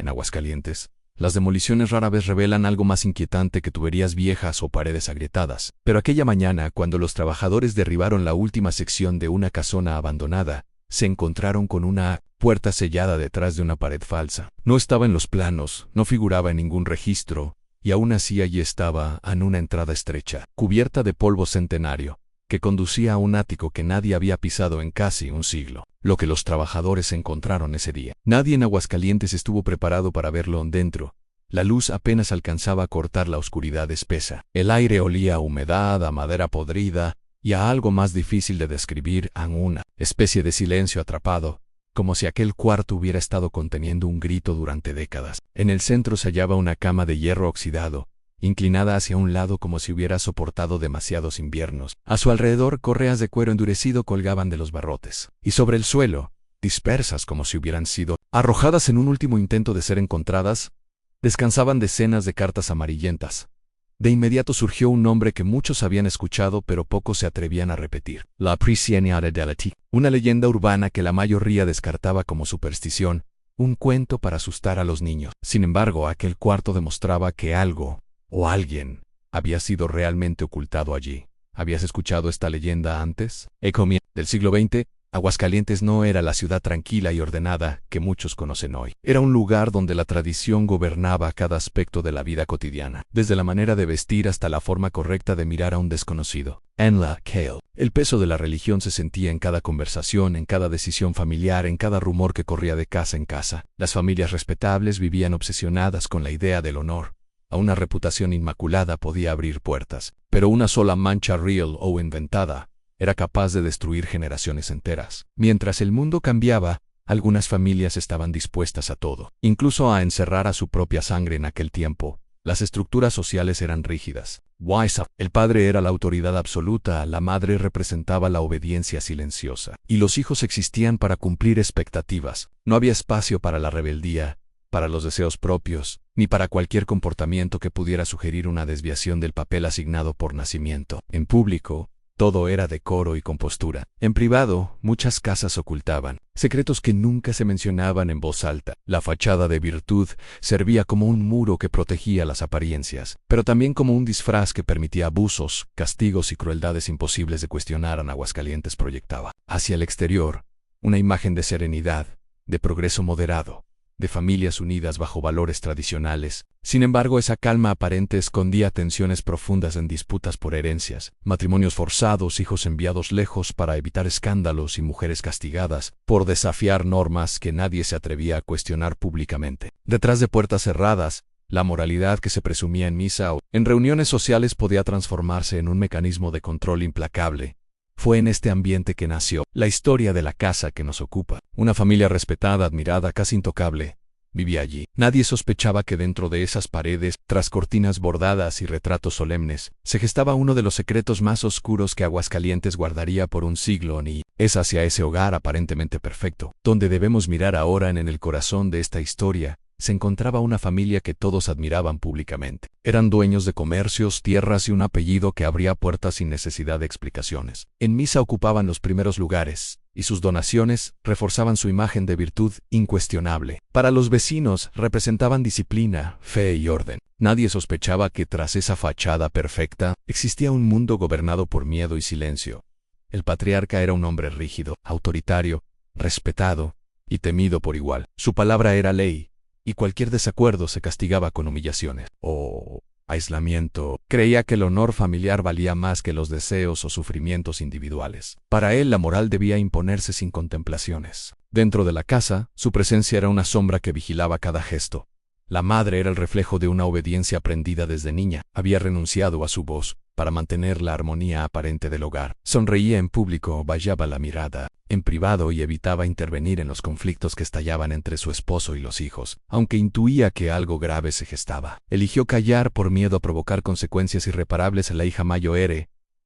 Aguascalientes, las demoliciones rara vez revelan algo más inquietante que tuberías viejas o paredes agrietadas. Pero aquella mañana, cuando los trabajadores derribaron la última sección de una casona abandonada, se encontraron con una puerta sellada detrás de una pared falsa. No estaba en los planos, no figuraba en ningún registro, y aún así allí estaba, en una entrada estrecha, cubierta de polvo centenario, que conducía a un ático que nadie había pisado en casi un siglo. Lo que los trabajadores encontraron ese día. Nadie en Aguascalientes estuvo preparado para verlo dentro. La luz apenas alcanzaba a cortar la oscuridad espesa. El aire olía a humedad, a madera podrida y a algo más difícil de describir, a una especie de silencio atrapado, como si aquel cuarto hubiera estado conteniendo un grito durante décadas. En el centro se hallaba una cama de hierro oxidado, inclinada hacia un lado como si hubiera soportado demasiados inviernos. A su alrededor, correas de cuero endurecido colgaban de los barrotes. Y sobre el suelo, dispersas como si hubieran sido arrojadas en un último intento de ser encontradas, descansaban decenas de cartas amarillentas. De inmediato surgió un nombre que muchos habían escuchado pero pocos se atrevían a repetir. La Prisienia de Delati. Una leyenda urbana que la mayoría descartaba como superstición, un cuento para asustar a los niños. Sin embargo, aquel cuarto demostraba que algo o alguien había sido realmente ocultado allí. ¿Habías escuchado esta leyenda antes? Del siglo XX, Aguascalientes no era la ciudad tranquila y ordenada que muchos conocen hoy. Era un lugar donde la tradición gobernaba cada aspecto de la vida cotidiana, desde la manera de vestir hasta la forma correcta de mirar a un desconocido. En la Kale, el peso de la religión se sentía en cada conversación, en cada decisión familiar, en cada rumor que corría de casa en casa. Las familias respetables vivían obsesionadas con la idea del honor. A una reputación inmaculada podía abrir puertas, pero una sola mancha real o inventada era capaz de destruir generaciones enteras. Mientras el mundo cambiaba, algunas familias estaban dispuestas a todo, incluso a encerrar a su propia sangre. En aquel tiempo, las estructuras sociales eran rígidas. El padre era la autoridad absoluta, la madre representaba la obediencia silenciosa, y los hijos existían para cumplir expectativas. No había espacio para la rebeldía, para los deseos propios, ni para cualquier comportamiento que pudiera sugerir una desviación del papel asignado por nacimiento. En público, todo era decoro y compostura. En privado, muchas casas ocultaban secretos que nunca se mencionaban en voz alta. La fachada de virtud servía como un muro que protegía las apariencias, pero también como un disfraz que permitía abusos, castigos y crueldades imposibles de cuestionar. Aguascalientes proyectaba hacia el exterior una imagen de serenidad, de progreso moderado, de familias unidas bajo valores tradicionales. Sin embargo, esa calma aparente escondía tensiones profundas en disputas por herencias, matrimonios forzados, hijos enviados lejos para evitar escándalos y mujeres castigadas por desafiar normas que nadie se atrevía a cuestionar públicamente. Detrás de puertas cerradas, la moralidad que se presumía en misa o en reuniones sociales podía transformarse en un mecanismo de control implacable. Fue en este ambiente que nació la historia de la casa que nos ocupa. Una familia respetada, admirada, casi intocable, vivía allí. Nadie sospechaba que dentro de esas paredes, tras cortinas bordadas y retratos solemnes, se gestaba uno de los secretos más oscuros que Aguascalientes guardaría por un siglo. Y es hacia ese hogar aparentemente perfecto, donde debemos mirar ahora. En el corazón de esta historia se encontraba una familia que todos admiraban públicamente. Eran dueños de comercios, tierras y un apellido que abría puertas sin necesidad de explicaciones. En misa ocupaban los primeros lugares, y sus donaciones reforzaban su imagen de virtud incuestionable. Para los vecinos representaban disciplina, fe y orden. Nadie sospechaba que tras esa fachada perfecta existía un mundo gobernado por miedo y silencio. El patriarca era un hombre rígido, autoritario, respetado y temido por igual. Su palabra era ley, y cualquier desacuerdo se castigaba con humillaciones o aislamiento. Creía que el honor familiar valía más que los deseos o sufrimientos individuales. Para él, la moral debía imponerse sin contemplaciones. Dentro de la casa, su presencia era una sombra que vigilaba cada gesto. La madre era el reflejo de una obediencia aprendida desde niña. Había renunciado a su voz para mantener la armonía aparente del hogar. Sonreía en público, vallaba la mirada en privado y evitaba intervenir en los conflictos que estallaban entre su esposo y los hijos, aunque intuía que algo grave se gestaba. Eligió callar por miedo a provocar consecuencias irreparables en la hija mayor.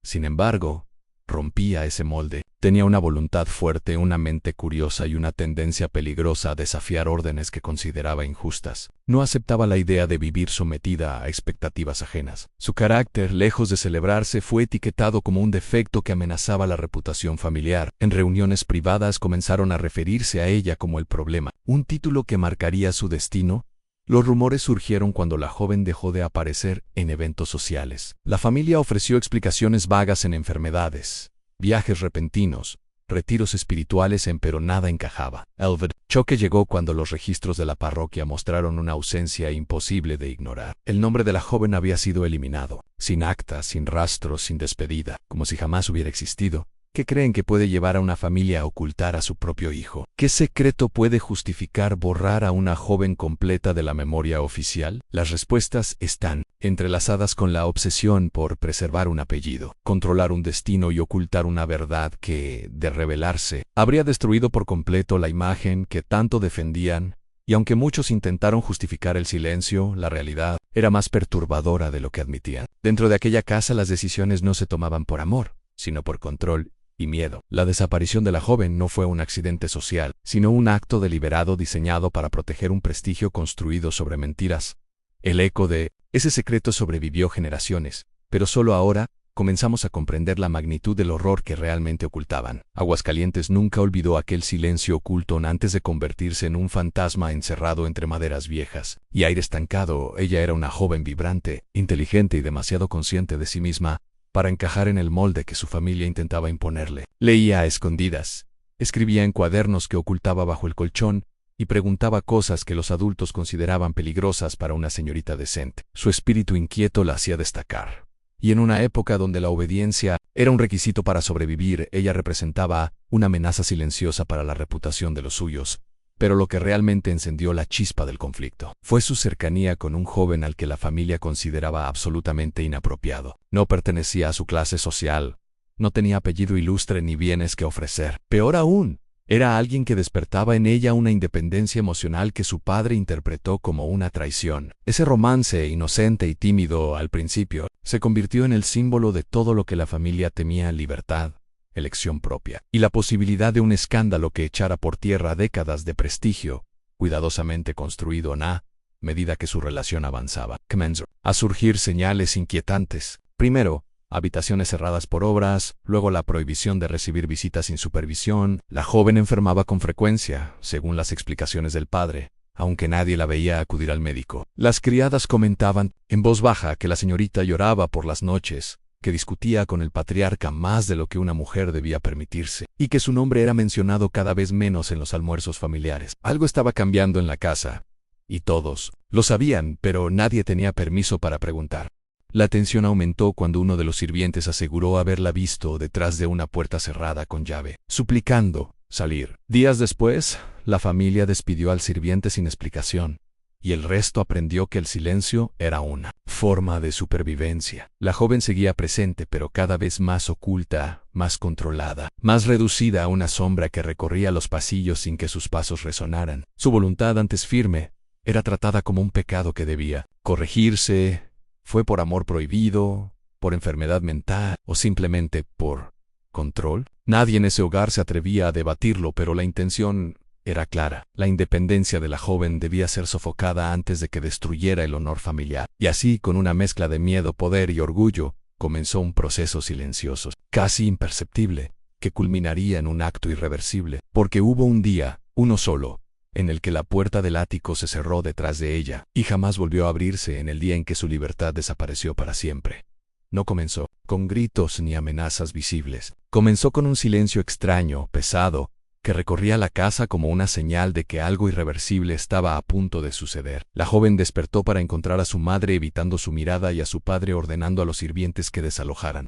Sin embargo, rompía ese molde. Tenía una voluntad fuerte, una mente curiosa y una tendencia peligrosa a desafiar órdenes que consideraba injustas. No aceptaba la idea de vivir sometida a expectativas ajenas. Su carácter, lejos de celebrarse, fue etiquetado como un defecto que amenazaba la reputación familiar. En reuniones privadas comenzaron a referirse a ella como el problema, un título que marcaría su destino Los rumores surgieron cuando la joven dejó de aparecer en eventos sociales. La familia ofreció explicaciones vagas en enfermedades, viajes repentinos, retiros espirituales, pero nada encajaba. El choque llegó cuando los registros de la parroquia mostraron una ausencia imposible de ignorar. El nombre de la joven había sido eliminado, sin acta, sin rastro, sin despedida, como si jamás hubiera existido. ¿Qué creen que puede llevar a una familia a ocultar a su propio hijo? ¿Qué secreto puede justificar borrar a una joven completa de la memoria oficial? Las respuestas están entrelazadas con la obsesión por preservar un apellido, controlar un destino y ocultar una verdad que, de revelarse, habría destruido por completo la imagen que tanto defendían. Y aunque muchos intentaron justificar el silencio, la realidad era más perturbadora de lo que admitían. Dentro de aquella casa las decisiones no se tomaban por amor, sino por control y miedo. La desaparición de la joven no fue un accidente social, sino un acto deliberado diseñado para proteger un prestigio construido sobre mentiras. El eco de ese secreto sobrevivió generaciones, pero solo ahora comenzamos a comprender la magnitud del horror que realmente ocultaban. Aguascalientes nunca olvidó aquel silencio oculto antes de convertirse en un fantasma encerrado entre maderas viejas y aire estancado. Ella era una joven vibrante, inteligente y demasiado consciente de sí misma para encajar en el molde que su familia intentaba imponerle. Leía a escondidas, escribía en cuadernos que ocultaba bajo el colchón y preguntaba cosas que los adultos consideraban peligrosas para una señorita decente. Su espíritu inquieto la hacía destacar. Y en una época donde la obediencia era un requisito para sobrevivir, ella representaba una amenaza silenciosa para la reputación de los suyos. Pero lo que realmente encendió la chispa del conflicto fue su cercanía con un joven al que la familia consideraba absolutamente inapropiado. No pertenecía a su clase social, no tenía apellido ilustre ni bienes que ofrecer. Peor aún, era alguien que despertaba en ella una independencia emocional que su padre interpretó como una traición. Ese romance, inocente y tímido al principio, se convirtió en el símbolo de todo lo que la familia temía: libertad, elección propia, y la posibilidad de un escándalo que echara por tierra décadas de prestigio, cuidadosamente construido a medida que su relación avanzaba. Comenzó a surgir señales inquietantes. Primero, habitaciones cerradas por obras, luego la prohibición de recibir visitas sin supervisión. La joven enfermaba con frecuencia, según las explicaciones del padre, aunque nadie la veía acudir al médico. Las criadas comentaban, en voz baja, que la señorita lloraba por las noches, que discutía con el patriarca más de lo que una mujer debía permitirse, y que su nombre era mencionado cada vez menos en los almuerzos familiares. Algo estaba cambiando en la casa, y todos lo sabían, pero nadie tenía permiso para preguntar. La tensión aumentó cuando uno de los sirvientes aseguró haberla visto detrás de una puerta cerrada con llave, suplicando salir. Días después, la familia despidió al sirviente sin explicación, y el resto aprendió que el silencio era una forma de supervivencia. La joven seguía presente, pero cada vez más oculta, más controlada, más reducida a una sombra que recorría los pasillos sin que sus pasos resonaran. Su voluntad, antes firme, era tratada como un pecado que debía corregirse. ¿Fue por amor prohibido, por enfermedad mental o simplemente por control? Nadie en ese hogar se atrevía a debatirlo, pero la intención era clara. La independencia de la joven debía ser sofocada antes de que destruyera el honor familiar. Y así, con una mezcla de miedo, poder y orgullo, comenzó un proceso silencioso, casi imperceptible, que culminaría en un acto irreversible. Porque hubo un día, uno solo, en el que la puerta del ático se cerró detrás de ella, y jamás volvió a abrirse. En el día en que su libertad desapareció para siempre. No comenzó con gritos ni amenazas visibles. Comenzó con un silencio extraño, pesado, que recorría la casa como una señal de que algo irreversible estaba a punto de suceder. La joven despertó para encontrar a su madre evitando su mirada y a su padre ordenando a los sirvientes que desalojaran.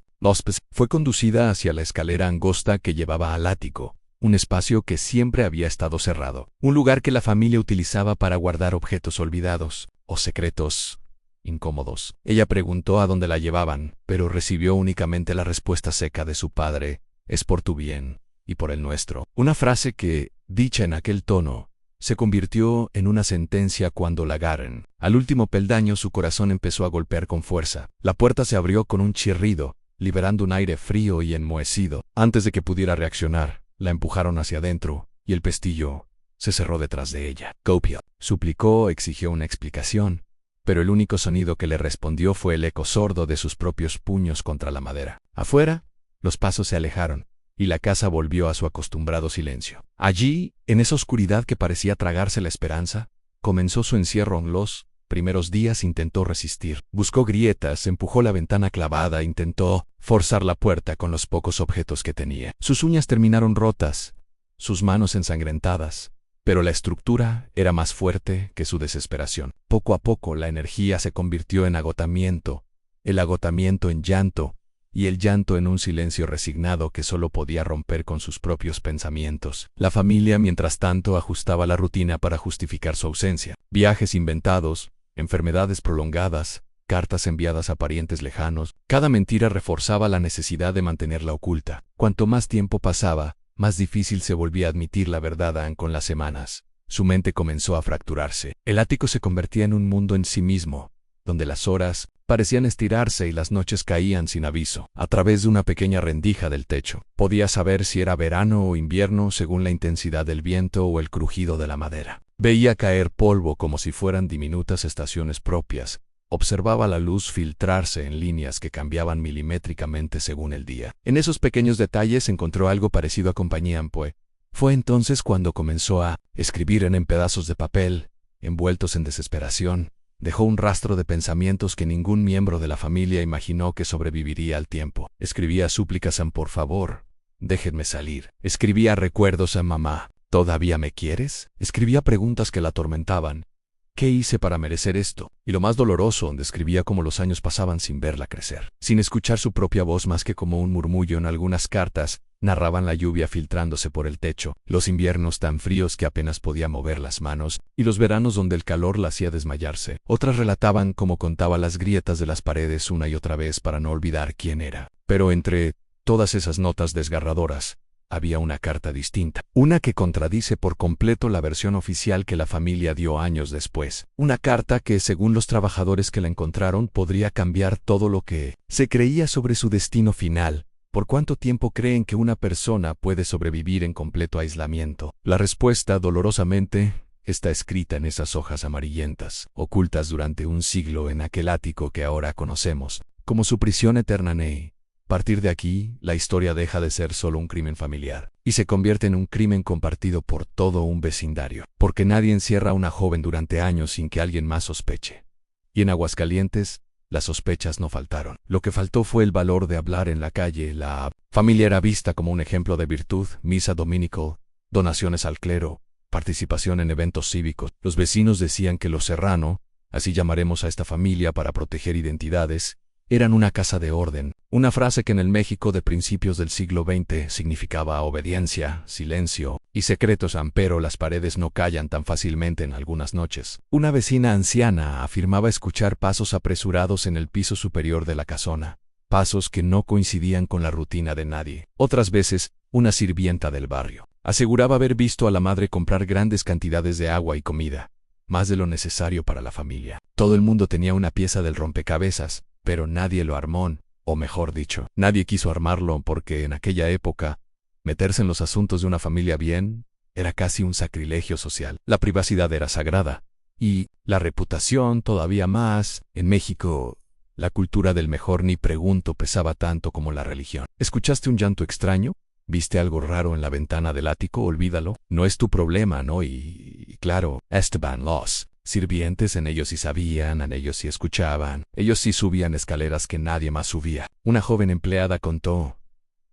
Fue conducida hacia la escalera angosta que llevaba al ático, un espacio que siempre había estado cerrado, un lugar que la familia utilizaba para guardar objetos olvidados o secretos incómodos. Ella preguntó a dónde la llevaban, pero recibió únicamente la respuesta seca de su padre: es por tu bien y por el nuestro. Una frase que, dicha en aquel tono, se convirtió en una sentencia cuando la agarran. Al último peldaño su corazón empezó a golpear con fuerza. La puerta se abrió con un chirrido, liberando un aire frío y enmohecido. Antes de que pudiera reaccionar, la empujaron hacia adentro, y el pestillo se cerró detrás de ella. Copia suplicó, exigió una explicación, pero el único sonido que le respondió fue el eco sordo de sus propios puños contra la madera. Afuera, los pasos se alejaron, y la casa volvió a su acostumbrado silencio. Allí, en esa oscuridad que parecía tragarse la esperanza, comenzó su encierro. En los primeros días intentó resistir. Buscó grietas, empujó la ventana clavada, intentó forzar la puerta con los pocos objetos que tenía. Sus uñas terminaron rotas, sus manos ensangrentadas, pero la estructura era más fuerte que su desesperación. Poco a poco la energía se convirtió en agotamiento, el agotamiento en llanto, y el llanto en un silencio resignado que solo podía romper con sus propios pensamientos. La familia, mientras tanto, ajustaba la rutina para justificar su ausencia. Viajes inventados, enfermedades prolongadas, cartas enviadas a parientes lejanos. Cada mentira reforzaba la necesidad de mantenerla oculta. Cuanto más tiempo pasaba, más difícil se volvía a admitir la verdad. Con las semanas, su mente comenzó a fracturarse. El ático se convertía en un mundo en sí mismo, donde las horas parecían estirarse y las noches caían sin aviso. A través de una pequeña rendija del techo, podía saber si era verano o invierno según la intensidad del viento o el crujido de la madera. Veía caer polvo como si fueran diminutas estaciones propias. Observaba la luz filtrarse en líneas que cambiaban milimétricamente según el día. En esos pequeños detalles encontró algo parecido a Compañía Ampue. Fue entonces cuando comenzó a escribir en pedazos de papel, envueltos en desesperación. Dejó un rastro de pensamientos que ningún miembro de la familia imaginó que sobreviviría al tiempo. Escribía súplicas a por favor, déjenme salir. Escribía recuerdos a mamá, ¿todavía me quieres? Escribía preguntas que la atormentaban. ¿Qué hice para merecer esto? Y lo más doloroso, describía cómo los años pasaban sin verla crecer. Sin escuchar su propia voz más que como un murmullo en algunas cartas, narraban la lluvia filtrándose por el techo, los inviernos tan fríos que apenas podía mover las manos, y los veranos donde el calor la hacía desmayarse. Otras relataban cómo contaba las grietas de las paredes una y otra vez para no olvidar quién era. Pero entre todas esas notas desgarradoras, había una carta distinta, una que contradice por completo la versión oficial que la familia dio años después. Una carta que, según los trabajadores que la encontraron, podría cambiar todo lo que se creía sobre su destino final. ¿Por cuánto tiempo creen que una persona puede sobrevivir en completo aislamiento? La respuesta, dolorosamente, está escrita en esas hojas amarillentas, ocultas durante un siglo en aquel ático que ahora conocemos como su prisión eterna. A partir de aquí, la historia deja de ser solo un crimen familiar y se convierte en un crimen compartido por todo un vecindario, porque nadie encierra a una joven durante años sin que alguien más sospeche. Y en Aguascalientes, las sospechas no faltaron. Lo que faltó fue el valor de hablar en la calle. La familia era vista como un ejemplo de virtud, misa dominical, donaciones al clero, participación en eventos cívicos. Los vecinos decían que los Serrano, así llamaremos a esta familia para proteger identidades, eran una casa de orden, una frase que en el México de principios del siglo XX significaba obediencia, silencio y secretos. Pero las paredes no callan tan fácilmente en algunas noches. Una vecina anciana afirmaba escuchar pasos apresurados en el piso superior de la casona, pasos que no coincidían con la rutina de nadie. Otras veces, una sirvienta del barrio aseguraba haber visto a la madre comprar grandes cantidades de agua y comida, más de lo necesario para la familia. Todo el mundo tenía una pieza del rompecabezas, pero nadie lo armó, o mejor dicho, nadie quiso armarlo porque en aquella época, meterse en los asuntos de una familia bien era casi un sacrilegio social. La privacidad era sagrada, y la reputación todavía más. En México, la cultura del mejor ni pregunto pesaba tanto como la religión. ¿Escuchaste un llanto extraño? ¿Viste algo raro en la ventana del ático? Olvídalo. No es tu problema, ¿no? Y claro, Esteban, los sirvientes en ellos sí sabían, en ellos sí escuchaban, ellos sí subían escaleras que nadie más subía. Una joven empleada contó,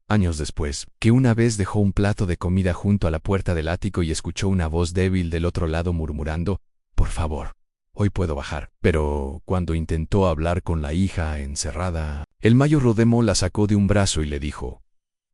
años después, que una vez dejó un plato de comida junto a la puerta del ático y escuchó una voz débil del otro lado murmurando, «Por favor, hoy puedo bajar». Pero cuando intentó hablar con la hija encerrada, el mayor Rodemo la sacó de un brazo y le dijo,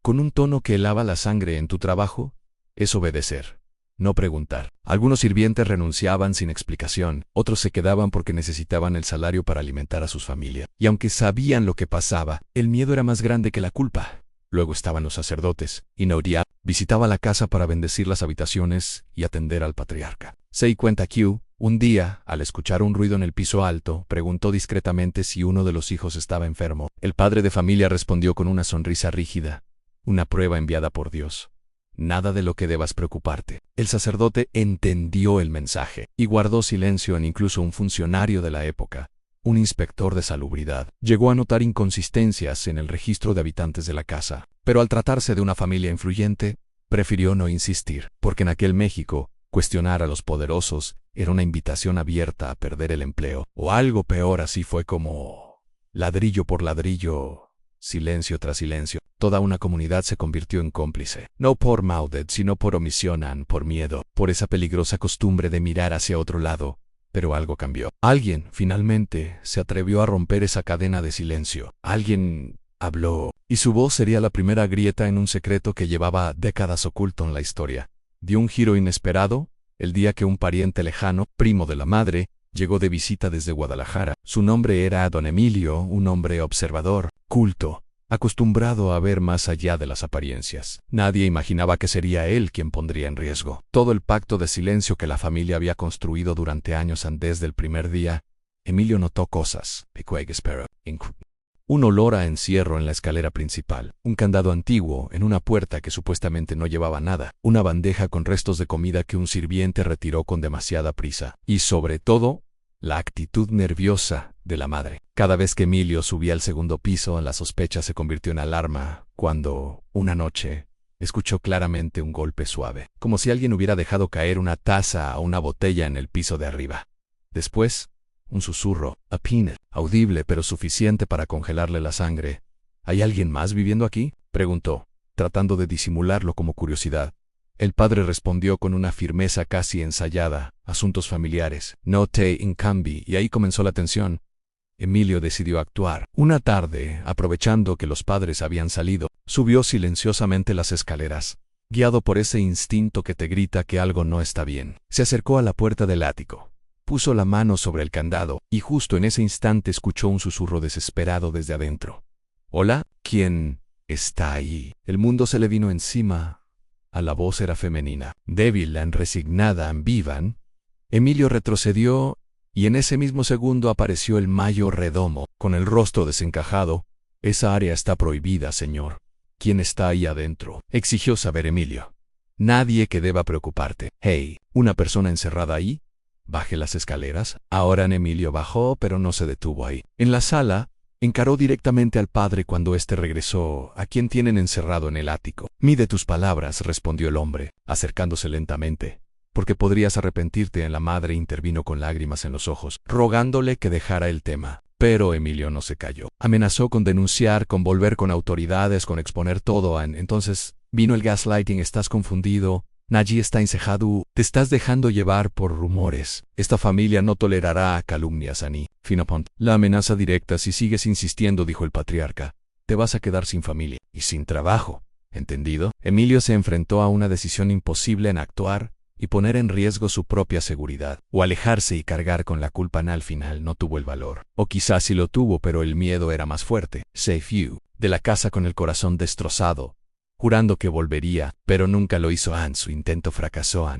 con un tono que helaba la sangre, «En tu trabajo es obedecer, no preguntar». Algunos sirvientes renunciaban sin explicación, otros se quedaban porque necesitaban el salario para alimentar a sus familias. Y aunque sabían lo que pasaba, el miedo era más grande que la culpa. Luego estaban los sacerdotes, y Nouria visitaba la casa para bendecir las habitaciones y atender al patriarca. Se cuenta que, un día, al escuchar un ruido en el piso alto, preguntó discretamente si uno de los hijos estaba enfermo. El padre de familia respondió con una sonrisa rígida, «Una prueba enviada por Dios. Nada de lo que debas preocuparte». El sacerdote entendió el mensaje y guardó silencio. Incluso un funcionario de la época, un inspector de salubridad, llegó a notar inconsistencias en el registro de habitantes de la casa, pero al tratarse de una familia influyente, prefirió no insistir, porque en aquel México, cuestionar a los poderosos era una invitación abierta a perder el empleo. O algo peor, así fue como ladrillo por ladrillo, silencio tras silencio. Toda una comunidad se convirtió en cómplice. No por maldad, sino por omisión, por miedo, por esa peligrosa costumbre de mirar hacia otro lado. Pero algo cambió. Alguien, finalmente, se atrevió a romper esa cadena de silencio. Alguien habló, y su voz sería la primera grieta en un secreto que llevaba décadas oculto en la historia. Dio un giro inesperado el día que un pariente lejano, primo de la madre, llegó de visita desde Guadalajara. Su nombre era Don Emilio, un hombre observador, culto, acostumbrado a ver más allá de las apariencias. Nadie imaginaba que sería él quien pondría en riesgo todo el pacto de silencio que la familia había construido durante años antes del primer día. Emilio notó cosas. Un olor a encierro en la escalera principal, un candado antiguo en una puerta que supuestamente no llevaba nada, una bandeja con restos de comida que un sirviente retiró con demasiada prisa, y sobre todo, la actitud nerviosa de la madre. Cada vez que Emilio subía al segundo piso, la sospecha se convirtió en alarma cuando, una noche, escuchó claramente un golpe suave, como si alguien hubiera dejado caer una taza o una botella en el piso de arriba. Después, un susurro, audible pero suficiente para congelarle la sangre. ¿Hay alguien más viviendo aquí?, preguntó, tratando de disimularlo como curiosidad. El padre respondió con una firmeza casi ensayada: asuntos familiares, no te incumbe, y ahí comenzó la tensión. Emilio decidió actuar. Una tarde, aprovechando que los padres habían salido, subió silenciosamente las escaleras, guiado por ese instinto que te grita que algo no está bien. Se acercó a la puerta del ático. Puso la mano sobre el candado, y justo en ese instante escuchó un susurro desesperado desde adentro. «Hola, ¿quién está ahí?». El mundo se le vino encima. La voz era femenina, débil, resignada, viva. Emilio retrocedió, y en ese mismo segundo apareció el mayordomo, con el rostro desencajado. «Esa área está prohibida, señor». «¿Quién está ahí adentro?», exigió saber Emilio. «Nadie que deba preocuparte». «Hey, ¿una persona encerrada ahí?». «Baje las escaleras». Ahora Emilio bajó, pero no se detuvo ahí. En la sala, encaró directamente al padre cuando éste regresó. «¿A quién tienen encerrado en el ático?». «Mide tus palabras», respondió el hombre, acercándose lentamente. «Porque podrías arrepentirte». La madre intervino con lágrimas en los ojos, rogándole que dejara el tema. Pero Emilio no se calló. Amenazó con denunciar, con volver con autoridades, con exponer todo. Entonces vino el gaslighting. «Estás confundido. Nadie está encejado. Te estás dejando llevar por rumores. Esta familia no tolerará calumnias, Ani». «La amenaza directa. Si sigues insistiendo», dijo el patriarca, «te vas a quedar sin familia y sin trabajo. ¿Entendido?». Emilio se enfrentó a una decisión imposible: en actuar y poner en riesgo su propia seguridad, o alejarse y cargar con la culpa. Al final no tuvo el valor. O quizás sí lo tuvo, pero el miedo era más fuerte. Se fue de la casa con el corazón destrozado, jurando que volvería, pero nunca lo hizo. Su intento fracasó,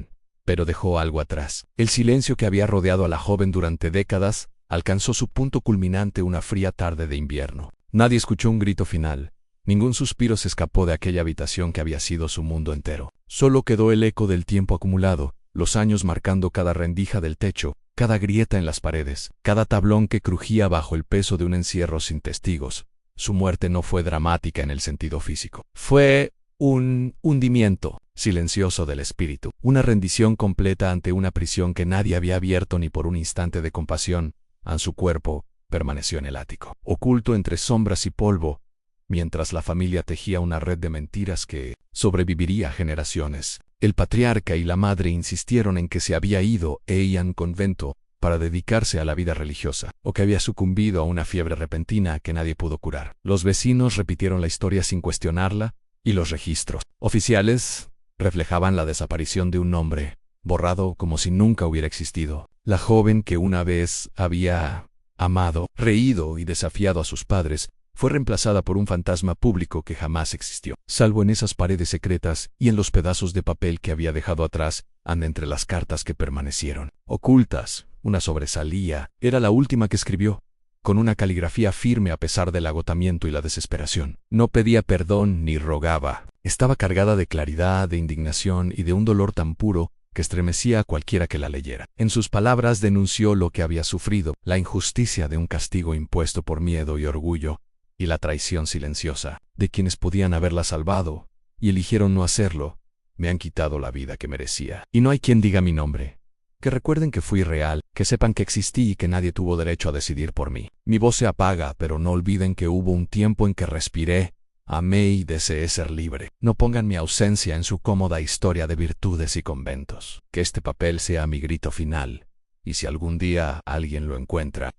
pero dejó algo atrás. El silencio que había rodeado a la joven durante décadas alcanzó su punto culminante una fría tarde de invierno. Nadie escuchó un grito final. Ningún suspiro se escapó de aquella habitación que había sido su mundo entero. Solo quedó el eco del tiempo acumulado, los años marcando cada rendija del techo, cada grieta en las paredes, cada tablón que crujía bajo el peso de un encierro sin testigos. Su muerte no fue dramática en el sentido físico. Fue un hundimiento silencioso del espíritu, una rendición completa ante una prisión que nadie había abierto ni por un instante de compasión. Su cuerpo permaneció en el ático, oculto entre sombras y polvo, mientras la familia tejía una red de mentiras que sobreviviría a generaciones. El patriarca y la madre insistieron en que se había ido al convento para dedicarse a la vida religiosa, o que había sucumbido a una fiebre repentina que nadie pudo curar. Los vecinos repitieron la historia sin cuestionarla, y los registros oficiales reflejaban la desaparición de un hombre, borrado como si nunca hubiera existido. La joven que una vez había amado, reído y desafiado a sus padres, fue reemplazada por un fantasma público que jamás existió, salvo en esas paredes secretas y en los pedazos de papel que había dejado atrás. Entre las cartas que permanecieron ocultas, una sobresalía. Era la última que escribió, con una caligrafía firme a pesar del agotamiento y la desesperación. No pedía perdón ni rogaba. Estaba cargada de claridad, de indignación y de un dolor tan puro que estremecía a cualquiera que la leyera. En sus palabras denunció lo que había sufrido, la injusticia de un castigo impuesto por miedo y orgullo, y la traición silenciosa de quienes podían haberla salvado y eligieron no hacerlo. «Me han quitado la vida que merecía, y no hay quien diga mi nombre. Que recuerden que fui real, que sepan que existí y que nadie tuvo derecho a decidir por mí. Mi voz se apaga, pero no olviden que hubo un tiempo en que respiré, amé y deseé ser libre. No pongan mi ausencia en su cómoda historia de virtudes y conventos. Que este papel sea mi grito final. Y si algún día alguien lo encuentra,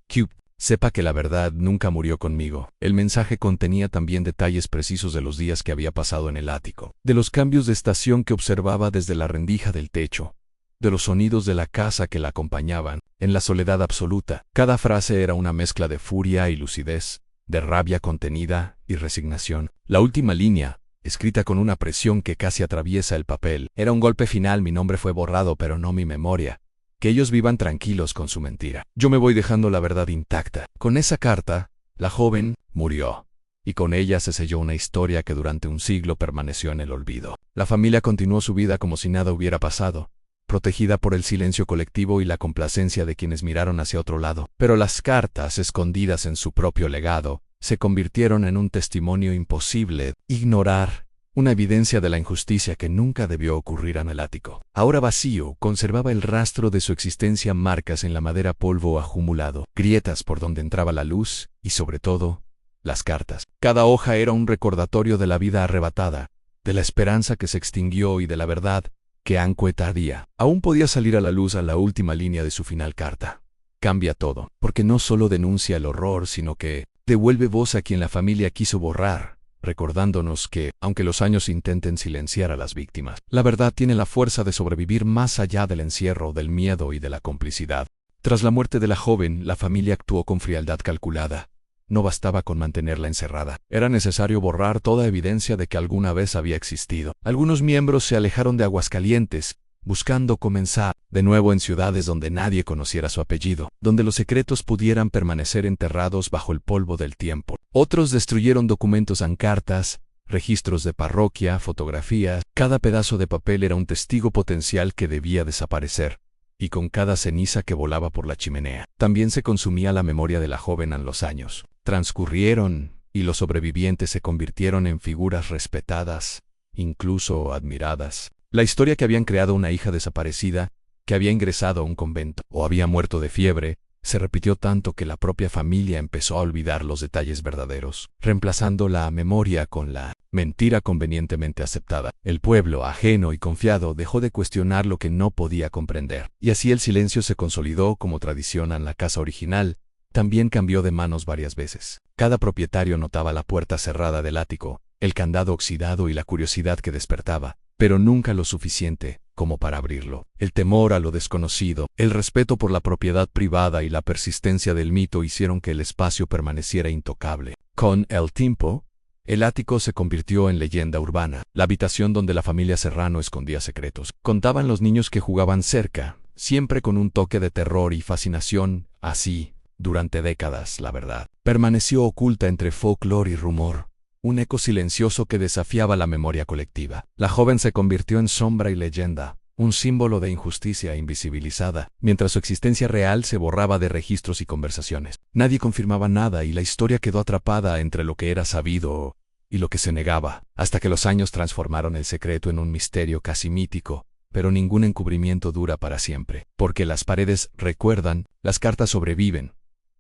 sepa que la verdad nunca murió conmigo. El mensaje contenía también detalles precisos de los días que había pasado en el ático, de los cambios de estación que observaba desde la rendija del techo, de los sonidos de la casa que la acompañaban, en la soledad absoluta. Cada frase era una mezcla de furia y lucidez, de rabia contenida y resignación. La última línea, escrita con una presión que casi atraviesa el papel, era un golpe final. Mi nombre fue borrado, pero no mi memoria. Que ellos vivan tranquilos con su mentira. Yo me voy dejando la verdad intacta. Con esa carta, la joven murió. Y con ella se selló una historia que durante un siglo permaneció en el olvido. La familia continuó su vida como si nada hubiera pasado, protegida por el silencio colectivo y la complacencia de quienes miraron hacia otro lado. Pero las cartas, escondidas en su propio legado, se convirtieron en un testimonio imposible de ignorar, una evidencia de la injusticia que nunca debió ocurrir en el ático. Ahora vacío, conservaba el rastro de su existencia, marcas en la madera, polvo acumulado, grietas por donde entraba la luz y, sobre todo, las cartas. Cada hoja era un recordatorio de la vida arrebatada, de la esperanza que se extinguió y de la verdad que Anque tardía. Aún podía salir a la luz a la última línea de su final carta. Cambia todo, porque no solo denuncia el horror, sino que devuelve voz a quien la familia quiso borrar, recordándonos que, aunque los años intenten silenciar a las víctimas, la verdad tiene la fuerza de sobrevivir más allá del encierro, del miedo y de la complicidad. Tras la muerte de la joven, la familia actuó con frialdad calculada. No bastaba con mantenerla encerrada. Era necesario borrar toda evidencia de que alguna vez había existido. Algunos miembros se alejaron de Aguascalientes, buscando comenzar de nuevo en ciudades donde nadie conociera su apellido, donde los secretos pudieran permanecer enterrados bajo el polvo del tiempo. Otros destruyeron documentos en cartas, registros de parroquia, fotografías. Cada pedazo de papel era un testigo potencial que debía desaparecer, y con cada ceniza que volaba por la chimenea, también se consumía la memoria de la joven. En los años transcurrieron, y los sobrevivientes se convirtieron en figuras respetadas, incluso admiradas. La historia que habían creado una hija desaparecida, que había ingresado a un convento, o había muerto de fiebre, se repitió tanto que la propia familia empezó a olvidar los detalles verdaderos, reemplazando la memoria con la mentira convenientemente aceptada. El pueblo, ajeno y confiado, dejó de cuestionar lo que no podía comprender, y así el silencio se consolidó como tradición en la casa original. También cambió de manos varias veces. Cada propietario notaba la puerta cerrada del ático, el candado oxidado y la curiosidad que despertaba, pero nunca lo suficiente como para abrirlo. El temor a lo desconocido, el respeto por la propiedad privada y la persistencia del mito hicieron que el espacio permaneciera intocable. Con el tiempo, el ático se convirtió en leyenda urbana, la habitación donde la familia Serrano escondía secretos. Contaban los niños que jugaban cerca, siempre con un toque de terror y fascinación. Así, durante décadas, la verdad permaneció oculta entre folclore y rumor, un eco silencioso que desafiaba la memoria colectiva. La joven se convirtió en sombra y leyenda, un símbolo de injusticia invisibilizada, mientras su existencia real se borraba de registros y conversaciones. Nadie confirmaba nada y la historia quedó atrapada entre lo que era sabido y lo que se negaba, hasta que los años transformaron el secreto en un misterio casi mítico. Pero ningún encubrimiento dura para siempre, porque las paredes recuerdan, las cartas sobreviven,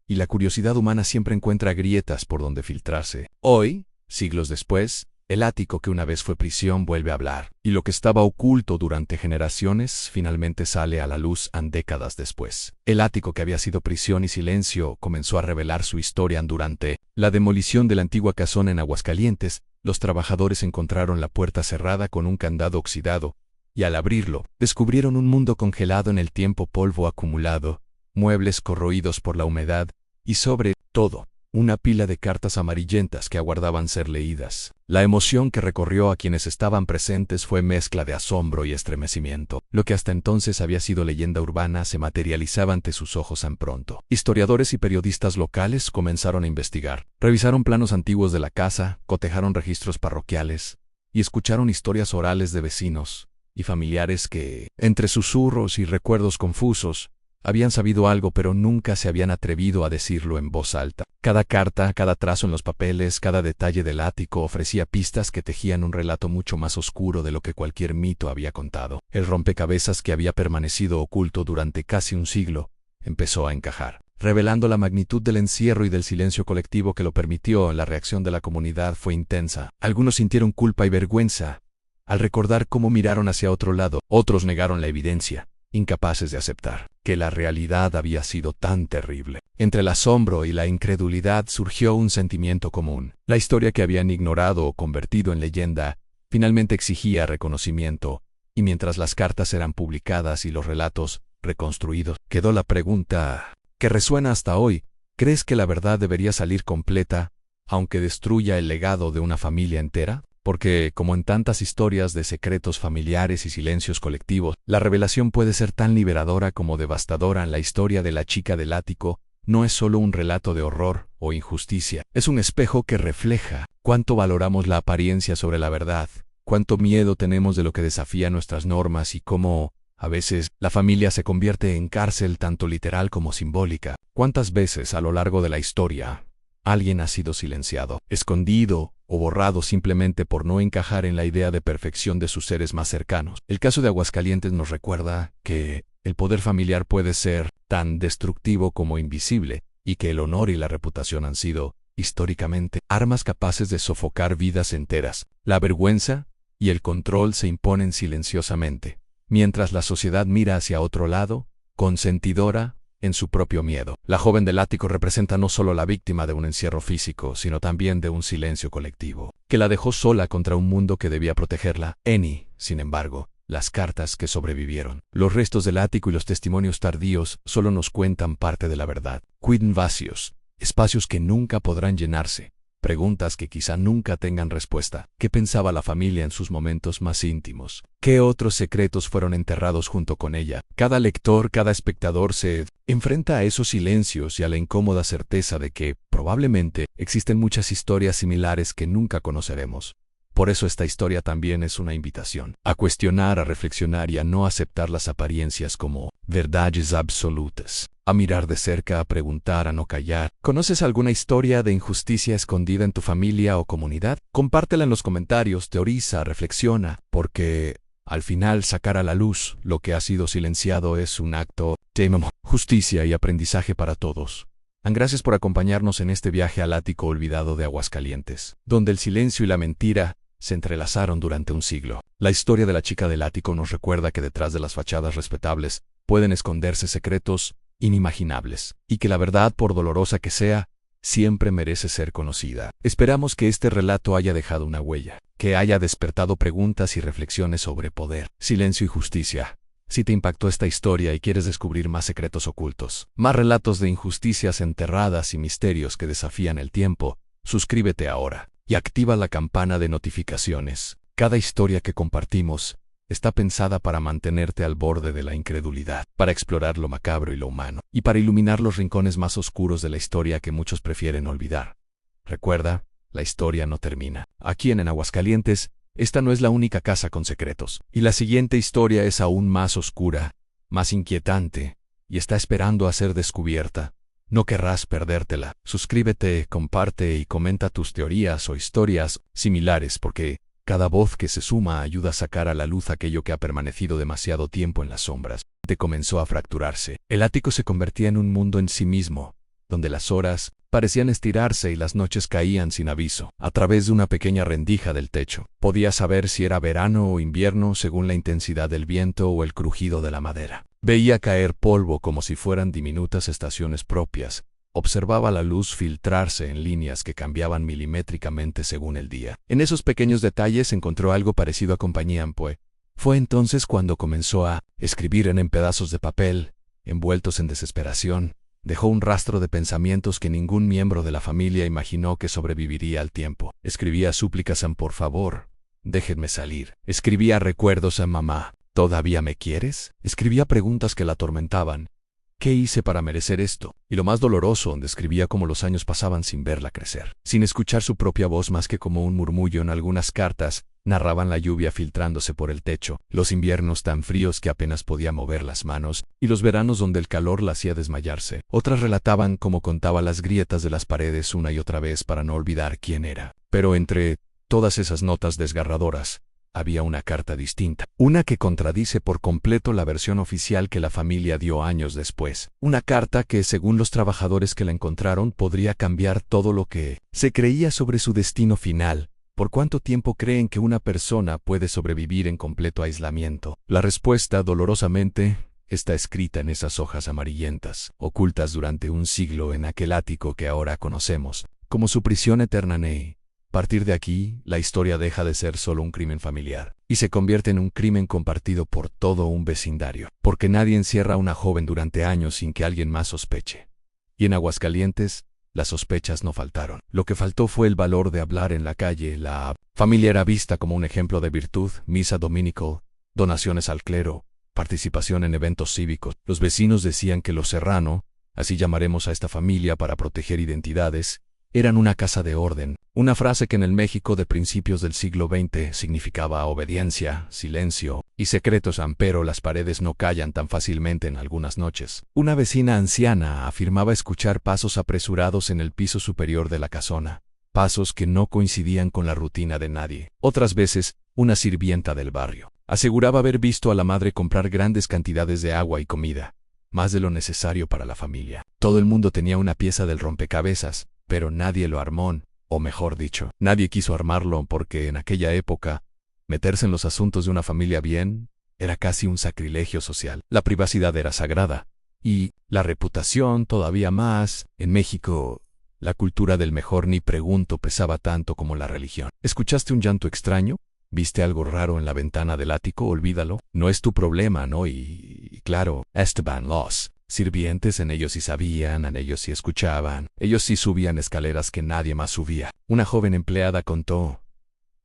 y la curiosidad humana siempre encuentra grietas por donde filtrarse. Hoy, siglos después, el ático que una vez fue prisión vuelve a hablar, y lo que estaba oculto durante generaciones finalmente sale a la luz décadas después. El ático que había sido prisión y silencio comenzó a revelar su historia durante la demolición de la antigua casona en Aguascalientes. Los trabajadores encontraron la puerta cerrada con un candado oxidado, y al abrirlo, descubrieron un mundo congelado en el tiempo, polvo acumulado, muebles corroídos por la humedad, y sobre todo, una pila de cartas amarillentas que aguardaban ser leídas. La emoción que recorrió a quienes estaban presentes fue mezcla de asombro y estremecimiento. Lo que hasta entonces había sido leyenda urbana se materializaba ante sus ojos tan pronto. Historiadores y periodistas locales comenzaron a investigar. Revisaron planos antiguos de la casa, cotejaron registros parroquiales, y escucharon historias orales de vecinos y familiares que, entre susurros y recuerdos confusos, Habían sabido algo, pero nunca se habían atrevido a decirlo en voz alta. Cada carta, cada trazo en los papeles, cada detalle del ático ofrecía pistas que tejían un relato mucho más oscuro de lo que cualquier mito había contado. El rompecabezas que había permanecido oculto durante casi un siglo empezó a encajar. Revelando la magnitud del encierro y del silencio colectivo que lo permitió, la reacción de la comunidad fue intensa. Algunos sintieron culpa y vergüenza al recordar cómo miraron hacia otro lado. Otros negaron la evidencia, incapaces de aceptar que la realidad había sido tan terrible. Entre el asombro y la incredulidad surgió un sentimiento común. La historia que habían ignorado o convertido en leyenda finalmente exigía reconocimiento, y mientras las cartas eran publicadas y los relatos reconstruidos, quedó la pregunta que resuena hasta hoy: ¿crees que la verdad debería salir completa, aunque destruya el legado de una familia entera? Porque, como en tantas historias de secretos familiares y silencios colectivos, la revelación puede ser tan liberadora como devastadora. La historia de la chica del ático no es solo un relato de horror o injusticia, es un espejo que refleja cuánto valoramos la apariencia sobre la verdad, cuánto miedo tenemos de lo que desafía nuestras normas y cómo, a veces, la familia se convierte en cárcel tanto literal como simbólica. ¿Cuántas veces a lo largo de la historia alguien ha sido silenciado, escondido o borrado simplemente por no encajar en la idea de perfección de sus seres más cercanos? El caso de Aguascalientes nos recuerda que el poder familiar puede ser tan destructivo como invisible, y que el honor y la reputación han sido, históricamente, armas capaces de sofocar vidas enteras. La vergüenza y el control se imponen silenciosamente, mientras la sociedad mira hacia otro lado, consentidora en su propio miedo. La joven del ático representa no solo la víctima de un encierro físico, sino también de un silencio colectivo, que la dejó sola contra un mundo que debía protegerla. Sin embargo, las cartas que sobrevivieron, los restos del ático y los testimonios tardíos solo nos cuentan parte de la verdad. Quedan vacíos, espacios que nunca podrán llenarse, preguntas que quizá nunca tengan respuesta. ¿Qué pensaba la familia en sus momentos más íntimos? ¿Qué otros secretos fueron enterrados junto con ella? Cada lector, cada espectador se enfrenta a esos silencios y a la incómoda certeza de que, probablemente, existen muchas historias similares que nunca conoceremos. Por eso esta historia también es una invitación a cuestionar, a reflexionar y a no aceptar las apariencias como verdades absolutas. A mirar de cerca, a preguntar, a no callar. ¿Conoces alguna historia de injusticia escondida en tu familia o comunidad? Compártela en los comentarios, teoriza, reflexiona, porque al final sacar a la luz lo que ha sido silenciado es un acto de justicia y aprendizaje para todos. Gracias por acompañarnos en este viaje al ático olvidado de Aguascalientes, donde el silencio y la mentira se entrelazaron durante un siglo. La historia de la chica del ático nos recuerda que detrás de las fachadas respetables pueden esconderse secretos inimaginables, y que la verdad, por dolorosa que sea, siempre merece ser conocida. Esperamos que este relato haya dejado una huella, que haya despertado preguntas y reflexiones sobre poder, silencio y justicia. Si te impactó esta historia y quieres descubrir más secretos ocultos, más relatos de injusticias enterradas y misterios que desafían el tiempo, suscríbete ahora y activa la campana de notificaciones. Cada historia que compartimos está pensada para mantenerte al borde de la incredulidad, para explorar lo macabro y lo humano, y para iluminar los rincones más oscuros de la historia que muchos prefieren olvidar. Recuerda, la historia no termina. Aquí en Aguascalientes, esta no es la única casa con secretos, y la siguiente historia es aún más oscura, más inquietante, y está esperando a ser descubierta. No querrás perdértela. Suscríbete, comparte y comenta tus teorías o historias similares, porque cada voz que se suma ayuda a sacar a la luz aquello que ha permanecido demasiado tiempo en las sombras. Te comenzó a fracturarse. El ático se convertía en un mundo en sí mismo, donde las horas parecían estirarse y las noches caían sin aviso. A través de una pequeña rendija del techo, podías saber si era verano o invierno según la intensidad del viento o el crujido de la madera. Veía caer polvo como si fueran diminutas estaciones propias. Observaba la luz filtrarse en líneas que cambiaban milimétricamente según el día. En esos pequeños detalles encontró algo parecido a Compañía-Ampue. Fue entonces cuando comenzó a escribir en pedazos de papel, envueltos en desesperación. Dejó un rastro de pensamientos que ningún miembro de la familia imaginó que sobreviviría al tiempo. Escribía súplicas a por favor, déjenme salir. Escribía recuerdos a mamá. ¿Todavía me quieres? Escribía preguntas que la atormentaban. ¿Qué hice para merecer esto? Y lo más doloroso, describía cómo los años pasaban sin verla crecer, sin escuchar su propia voz más que como un murmullo en algunas cartas. Narraban la lluvia filtrándose por el techo, los inviernos tan fríos que apenas podía mover las manos, y los veranos donde el calor la hacía desmayarse. Otras relataban cómo contaba las grietas de las paredes una y otra vez para no olvidar quién era. Pero entre todas esas notas desgarradoras, había una carta distinta, una que contradice por completo la versión oficial que la familia dio años después. Una carta que, según los trabajadores que la encontraron, podría cambiar todo lo que se creía sobre su destino final. ¿Por cuánto tiempo creen que una persona puede sobrevivir en completo aislamiento? La respuesta, dolorosamente, está escrita en esas hojas amarillentas, ocultas durante un siglo en aquel ático que ahora conocemos como su prisión eterna. A partir de aquí, la historia deja de ser solo un crimen familiar y se convierte en un crimen compartido por todo un vecindario, porque nadie encierra a una joven durante años sin que alguien más sospeche. Y en Aguascalientes, las sospechas no faltaron. Lo que faltó fue el valor de hablar en la calle. La familia era vista como un ejemplo de virtud, misa dominical, donaciones al clero, participación en eventos cívicos. Los vecinos decían que los Serrano, así llamaremos a esta familia para proteger identidades, eran una casa de orden, una frase que en el México de principios del siglo XX significaba obediencia, silencio y secretos. Pero las paredes no callan tan fácilmente en algunas noches. Una vecina anciana afirmaba escuchar pasos apresurados en el piso superior de la casona, pasos que no coincidían con la rutina de nadie. Otras veces, una sirvienta del barrio aseguraba haber visto a la madre comprar grandes cantidades de agua y comida, más de lo necesario para la familia. Todo el mundo tenía una pieza del rompecabezas, pero nadie lo armó, o mejor dicho, nadie quiso armarlo porque en aquella época, meterse en los asuntos de una familia bien era casi un sacrilegio social. La privacidad era sagrada, y la reputación todavía más. En México, la cultura del mejor ni pregunto pesaba tanto como la religión. ¿Escuchaste un llanto extraño? ¿Viste algo raro en la ventana del ático? Olvídalo. No es tu problema, ¿no? Y claro, Esteban, los sirvientes en ellos sí sabían, en ellos sí escuchaban, ellos sí subían escaleras que nadie más subía. Una joven empleada contó,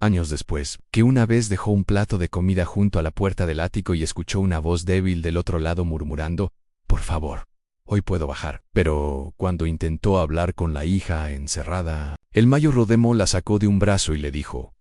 años después, que una vez dejó un plato de comida junto a la puerta del ático y escuchó una voz débil del otro lado murmurando, «Por favor, hoy puedo bajar». Pero cuando intentó hablar con la hija encerrada, el mayor Rodemo la sacó de un brazo y le dijo,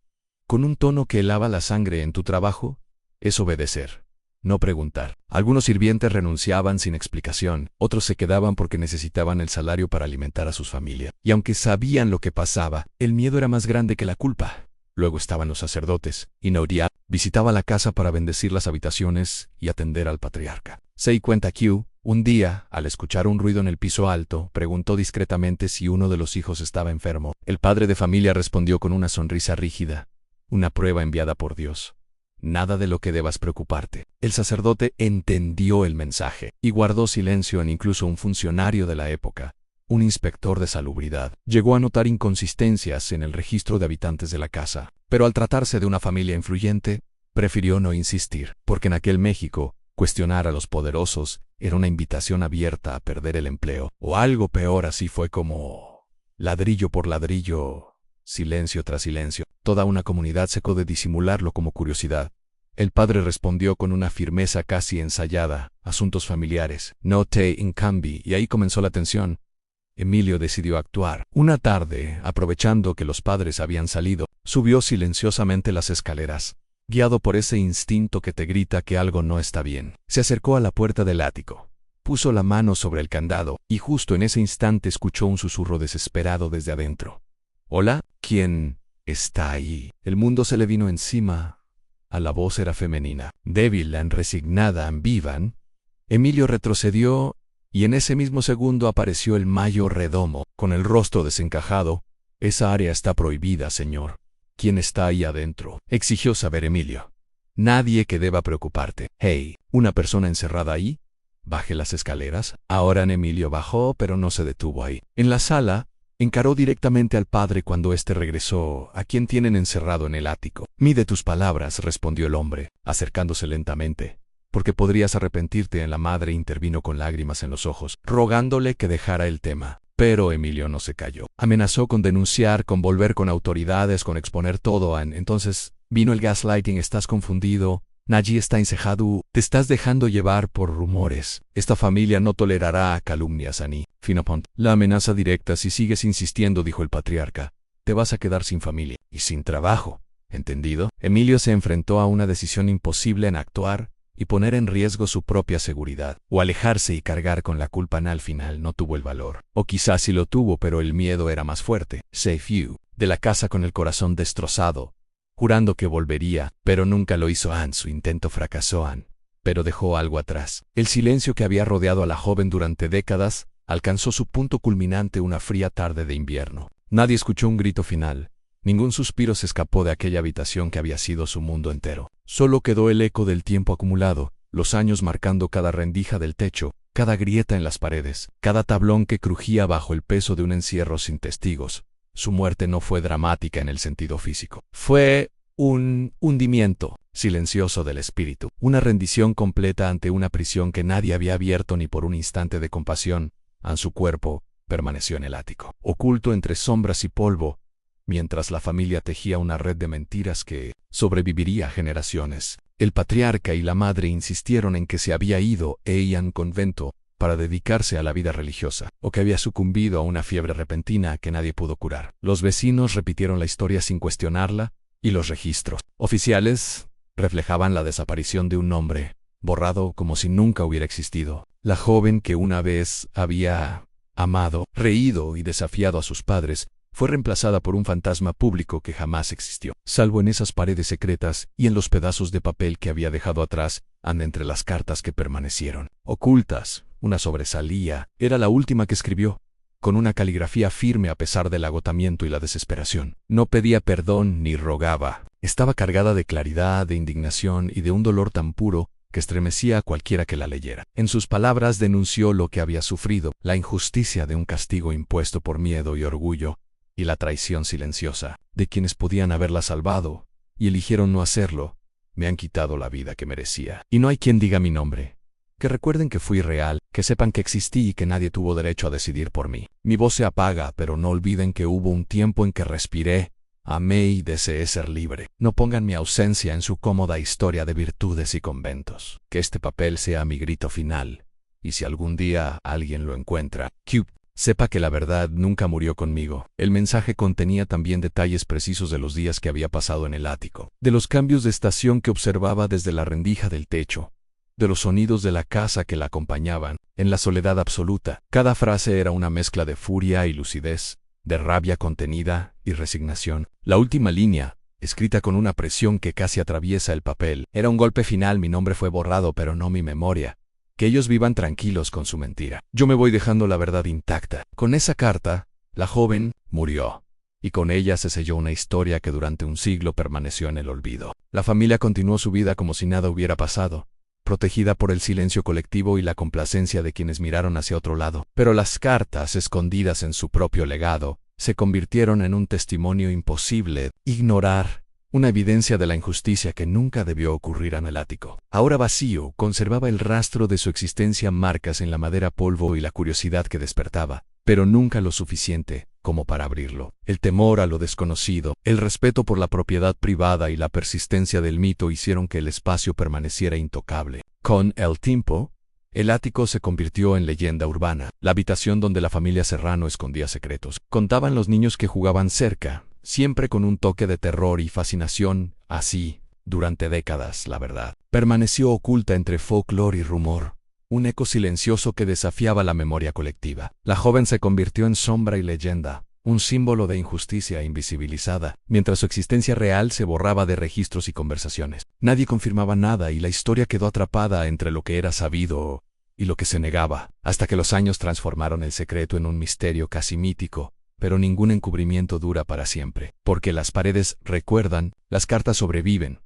con un tono que helaba la sangre, «En tu trabajo es obedecer, no preguntar». Algunos sirvientes renunciaban sin explicación, otros se quedaban porque necesitaban el salario para alimentar a sus familias. Y aunque sabían lo que pasaba, el miedo era más grande que la culpa. Luego estaban los sacerdotes, y Nouria visitaba la casa para bendecir las habitaciones y atender al patriarca. Se cuenta que, un día, al escuchar un ruido en el piso alto, preguntó discretamente si uno de los hijos estaba enfermo. El padre de familia respondió con una sonrisa rígida, «Una prueba enviada por Dios. Nada de lo que debas preocuparte». El sacerdote entendió el mensaje y guardó silencio. Incluso un funcionario de la época, un inspector de salubridad, llegó a notar inconsistencias en el registro de habitantes de la casa, pero al tratarse de una familia influyente, prefirió no insistir, porque en aquel México, cuestionar a los poderosos era una invitación abierta a perder el empleo, o algo peor. Así fue como, ladrillo por ladrillo, silencio tras silencio, toda una comunidad secó de disimularlo como curiosidad. El padre respondió con una firmeza casi ensayada, «Asuntos familiares, no te incumbe», y ahí comenzó la tensión. Emilio decidió actuar. Una tarde, aprovechando que los padres habían salido, subió silenciosamente las escaleras, guiado por ese instinto que te grita que algo no está bien. Se acercó a la puerta del ático, puso la mano sobre el candado, y justo en ese instante escuchó un susurro desesperado desde adentro. «Hola, ¿quién está ahí?». El mundo se le vino encima. A la voz era femenina, débil, resignada, viva. Emilio retrocedió, y en ese mismo segundo apareció el mayor Redomo, con el rostro desencajado. «Esa área está prohibida, señor». «¿Quién está ahí adentro?», exigió saber Emilio. «Nadie que deba preocuparte». «Hey, ¿una persona encerrada ahí?». «Baje las escaleras». Ahora Emilio bajó, pero no se detuvo ahí. En la sala, encaró directamente al padre cuando éste regresó. «¿A quién tienen encerrado en el ático?». «Mide tus palabras», respondió el hombre, acercándose lentamente, «porque podrías arrepentirte». La madre intervino con lágrimas en los ojos, rogándole que dejara el tema. Pero Emilio no se calló. Amenazó con denunciar, con volver con autoridades, con exponer todo. Entonces vino el gaslighting. «Estás confundido. Naji está encejado. Te estás dejando llevar por rumores. Esta familia no tolerará calumnias, Annie. Finapont. La amenaza directa si sigues insistiendo, dijo el patriarca. Te vas a quedar sin familia y sin trabajo. ¿Entendido? Emilio se enfrentó a una decisión imposible en actuar y poner en riesgo su propia seguridad. O alejarse y cargar con la culpa. Al final no tuvo el valor. O quizás sí lo tuvo, pero el miedo era más fuerte. Safe you. De la casa con el corazón destrozado, jurando que volvería, pero nunca lo hizo. Su intento fracasó, pero dejó algo atrás. El silencio que había rodeado a la joven durante décadas alcanzó su punto culminante una fría tarde de invierno. Nadie escuchó un grito final. Ningún suspiro se escapó de aquella habitación que había sido su mundo entero. Solo quedó el eco del tiempo acumulado, los años marcando cada rendija del techo, cada grieta en las paredes, cada tablón que crujía bajo el peso de un encierro sin testigos. Su muerte no fue dramática en el sentido físico. Fue un hundimiento silencioso del espíritu, una rendición completa ante una prisión que nadie había abierto ni por un instante de compasión. Su cuerpo permaneció en el ático, oculto entre sombras y polvo, mientras la familia tejía una red de mentiras que sobreviviría a generaciones. El patriarca y la madre insistieron en que se había ido Ian convento para dedicarse a la vida religiosa, o que había sucumbido a una fiebre repentina que nadie pudo curar. Los vecinos repitieron la historia sin cuestionarla, y los registros oficiales reflejaban la desaparición de un hombre, borrado como si nunca hubiera existido. La joven que una vez había amado, reído y desafiado a sus padres, fue reemplazada por un fantasma público que jamás existió, salvo en esas paredes secretas y en los pedazos de papel que había dejado atrás, entre las cartas que permanecieron ocultas. Una sobresalía, era la última que escribió, con una caligrafía firme a pesar del agotamiento y la desesperación. No pedía perdón ni rogaba. Estaba cargada de claridad, de indignación y de un dolor tan puro que estremecía a cualquiera que la leyera. En sus palabras denunció lo que había sufrido, la injusticia de un castigo impuesto por miedo y orgullo, y la traición silenciosa de quienes podían haberla salvado y eligieron no hacerlo. Me han quitado la vida que merecía. Y no hay quien diga mi nombre. Que recuerden que fui real, que sepan que existí y que nadie tuvo derecho a decidir por mí. Mi voz se apaga, pero no olviden que hubo un tiempo en que respiré, amé y deseé ser libre. No pongan mi ausencia en su cómoda historia de virtudes y conventos. Que este papel sea mi grito final, y si algún día alguien lo encuentra, sepa que la verdad nunca murió conmigo. El mensaje contenía también detalles precisos de los días que había pasado en el ático, de los cambios de estación que observaba desde la rendija del techo, de los sonidos de la casa que la acompañaban, en la soledad absoluta. Cada frase era una mezcla de furia y lucidez, de rabia contenida y resignación. La última línea, escrita con una presión que casi atraviesa el papel, era un golpe final. Mi nombre fue borrado, pero no mi memoria. Que ellos vivan tranquilos con su mentira. Yo me voy dejando la verdad intacta. Con esa carta, la joven murió, y con ella se selló una historia que durante un siglo permaneció en el olvido. La familia continuó su vida como si nada hubiera pasado, protegida por el silencio colectivo y la complacencia de quienes miraron hacia otro lado. Pero las cartas, escondidas en su propio legado, se convirtieron en un testimonio imposible de ignorar, una evidencia de la injusticia que nunca debió ocurrir en el ático. Ahora vacío, conservaba el rastro de su existencia, marcas en la madera, polvo y la curiosidad que despertaba, pero nunca lo suficiente como para abrirlo. El temor a lo desconocido, el respeto por la propiedad privada y la persistencia del mito hicieron que el espacio permaneciera intocable. Con el tiempo, el ático se convirtió en leyenda urbana, la habitación donde la familia Serrano escondía secretos. Contaban los niños que jugaban cerca, siempre con un toque de terror y fascinación. Así, durante décadas, la verdad permaneció oculta entre folclore y rumor, un eco silencioso que desafiaba la memoria colectiva. La joven se convirtió en sombra y leyenda, un símbolo de injusticia invisibilizada, mientras su existencia real se borraba de registros y conversaciones. Nadie confirmaba nada y la historia quedó atrapada entre lo que era sabido y lo que se negaba, hasta que los años transformaron el secreto en un misterio casi mítico. Pero ningún encubrimiento dura para siempre, porque las paredes recuerdan, las cartas sobreviven,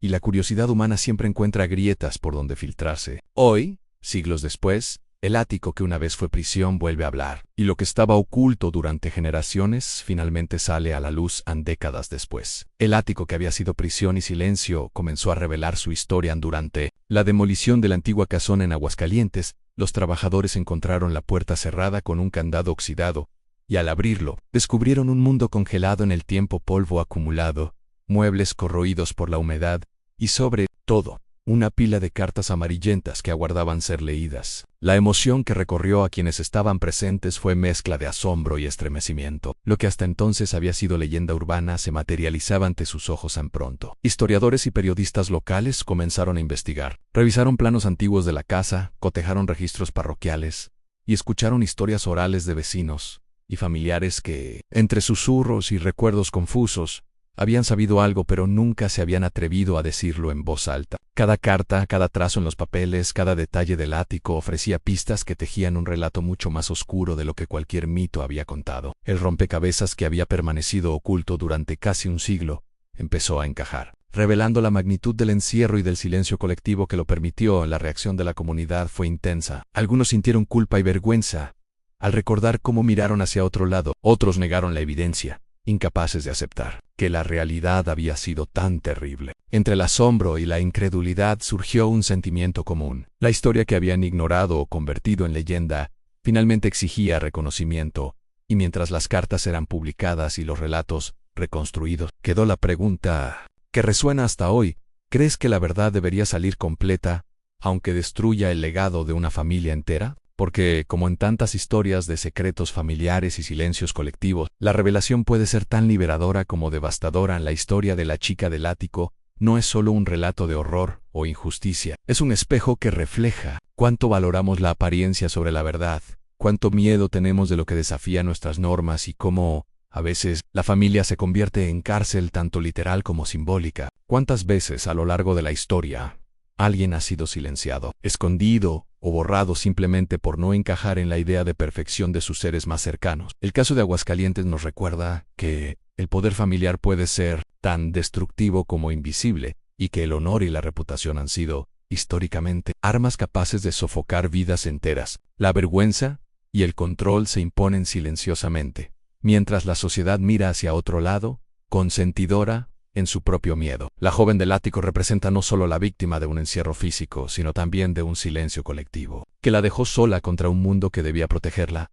y la curiosidad humana siempre encuentra grietas por donde filtrarse. Hoy, siglos después, el ático que una vez fue prisión vuelve a hablar, y lo que estaba oculto durante generaciones finalmente sale a la luz décadas después. El ático que había sido prisión y silencio comenzó a revelar su historia durante la demolición de la antigua casona en Aguascalientes. Los trabajadores encontraron la puerta cerrada con un candado oxidado, y al abrirlo, descubrieron un mundo congelado en el tiempo, polvo acumulado, muebles corroídos por la humedad, y sobre todo, una pila de cartas amarillentas que aguardaban ser leídas. La emoción que recorrió a quienes estaban presentes fue mezcla de asombro y estremecimiento. Lo que hasta entonces había sido leyenda urbana se materializaba ante sus ojos tan pronto. Historiadores y periodistas locales comenzaron a investigar. Revisaron planos antiguos de la casa, cotejaron registros parroquiales y escucharon historias orales de vecinos y familiares que, entre susurros y recuerdos confusos, habían sabido algo pero nunca se habían atrevido a decirlo en voz alta. Cada carta, cada trazo en los papeles, cada detalle del ático ofrecía pistas que tejían un relato mucho más oscuro de lo que cualquier mito había contado. El rompecabezas que había permanecido oculto durante casi un siglo empezó a encajar, revelando la magnitud del encierro y del silencio colectivo que lo permitió. La reacción de la comunidad fue intensa. Algunos sintieron culpa y vergüenza al recordar cómo miraron hacia otro lado. Otros negaron la evidencia, incapaces de aceptar que la realidad había sido tan terrible. Entre el asombro y la incredulidad surgió un sentimiento común. La historia que habían ignorado o convertido en leyenda finalmente exigía reconocimiento, y mientras las cartas eran publicadas y los relatos reconstruidos, quedó la pregunta que resuena hasta hoy: ¿crees que la verdad debería salir completa, aunque destruya el legado de una familia entera? Porque, como en tantas historias de secretos familiares y silencios colectivos, la revelación puede ser tan liberadora como devastadora. La historia de la chica del ático no es solo un relato de horror o injusticia, es un espejo que refleja cuánto valoramos la apariencia sobre la verdad, cuánto miedo tenemos de lo que desafía nuestras normas y cómo, a veces, la familia se convierte en cárcel tanto literal como simbólica. ¿Cuántas veces a lo largo de la historia alguien ha sido silenciado, escondido o borrado simplemente por no encajar en la idea de perfección de sus seres más cercanos? El caso de Aguascalientes nos recuerda que el poder familiar puede ser tan destructivo como invisible, y que el honor y la reputación han sido, históricamente, armas capaces de sofocar vidas enteras. La vergüenza y el control se imponen silenciosamente, mientras la sociedad mira hacia otro lado, consentidora en su propio miedo. La joven del ático representa no solo la víctima de un encierro físico, sino también de un silencio colectivo, que la dejó sola contra un mundo que debía protegerla.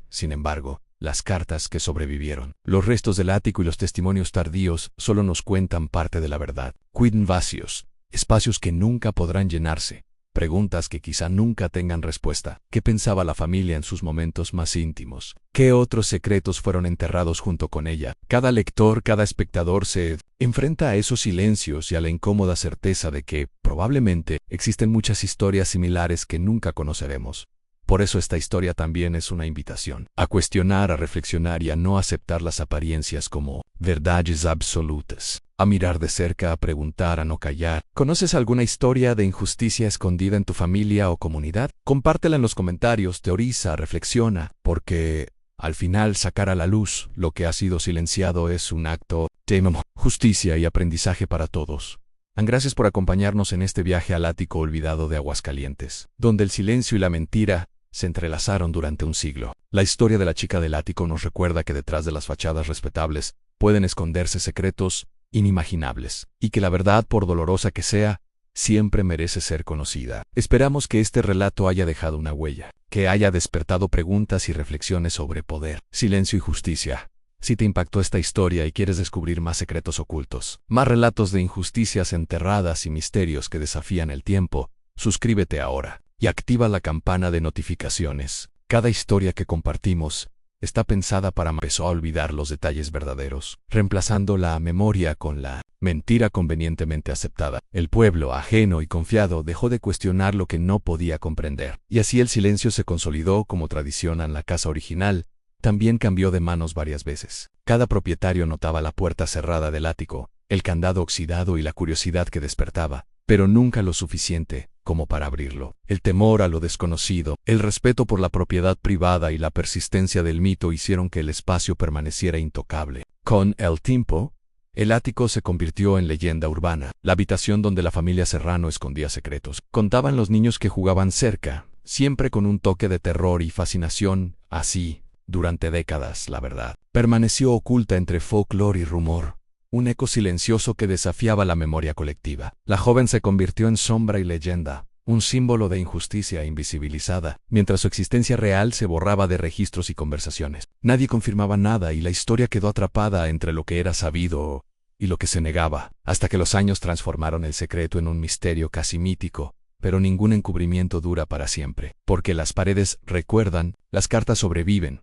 Sin embargo, las cartas que sobrevivieron, los restos del ático y los testimonios tardíos solo nos cuentan parte de la verdad. Quedan vacíos, espacios que nunca podrán llenarse, preguntas que quizá nunca tengan respuesta. ¿Qué pensaba la familia en sus momentos más íntimos? ¿Qué otros secretos fueron enterrados junto con ella? Cada lector, cada espectador se enfrenta a esos silencios y a la incómoda certeza de que, probablemente, existen muchas historias similares que nunca conoceremos. Por eso esta historia también es una invitación a cuestionar, a reflexionar y a no aceptar las apariencias como verdades absolutas. A mirar de cerca, a preguntar, a no callar. ¿Conoces alguna historia de injusticia escondida en tu familia o comunidad? Compártela en los comentarios, teoriza, reflexiona, porque al final sacar a la luz lo que ha sido silenciado es un acto de justicia y aprendizaje para todos. Gracias por acompañarnos en este viaje al ático olvidado de Aguascalientes, donde el silencio y la mentira se entrelazaron durante un siglo. La historia de la chica del ático nos recuerda que detrás de las fachadas respetables pueden esconderse secretos inimaginables, y que la verdad, por dolorosa que sea, siempre merece ser conocida. Esperamos que este relato haya dejado una huella, que haya despertado preguntas y reflexiones sobre poder, silencio y justicia. Si te impactó esta historia y quieres descubrir más secretos ocultos, más relatos de injusticias enterradas y misterios que desafían el tiempo, suscríbete ahora y activa la campana de notificaciones. Cada historia que compartimos está pensada para empezar a olvidar los detalles verdaderos, reemplazando la memoria con la mentira convenientemente aceptada. El pueblo, ajeno y confiado, dejó de cuestionar lo que no podía comprender, y así el silencio se consolidó como tradición en la casa original. También cambió de manos varias veces. Cada propietario notaba la puerta cerrada del ático, el candado oxidado y la curiosidad que despertaba, pero nunca lo suficiente como para abrirlo. El temor a lo desconocido, el respeto por la propiedad privada y la persistencia del mito hicieron que el espacio permaneciera intocable. Con el tiempo, el ático se convirtió en leyenda urbana, la habitación donde la familia Serrano escondía secretos. Contaban los niños que jugaban cerca, siempre con un toque de terror y fascinación. Así, durante décadas, la verdad permaneció oculta entre folclore y rumor, un eco silencioso que desafiaba la memoria colectiva. La joven se convirtió en sombra y leyenda, un símbolo de injusticia invisibilizada, mientras su existencia real se borraba de registros y conversaciones. Nadie confirmaba nada y la historia quedó atrapada entre lo que era sabido y lo que se negaba, hasta que los años transformaron el secreto en un misterio casi mítico. Pero ningún encubrimiento dura para siempre, porque las paredes recuerdan, las cartas sobreviven,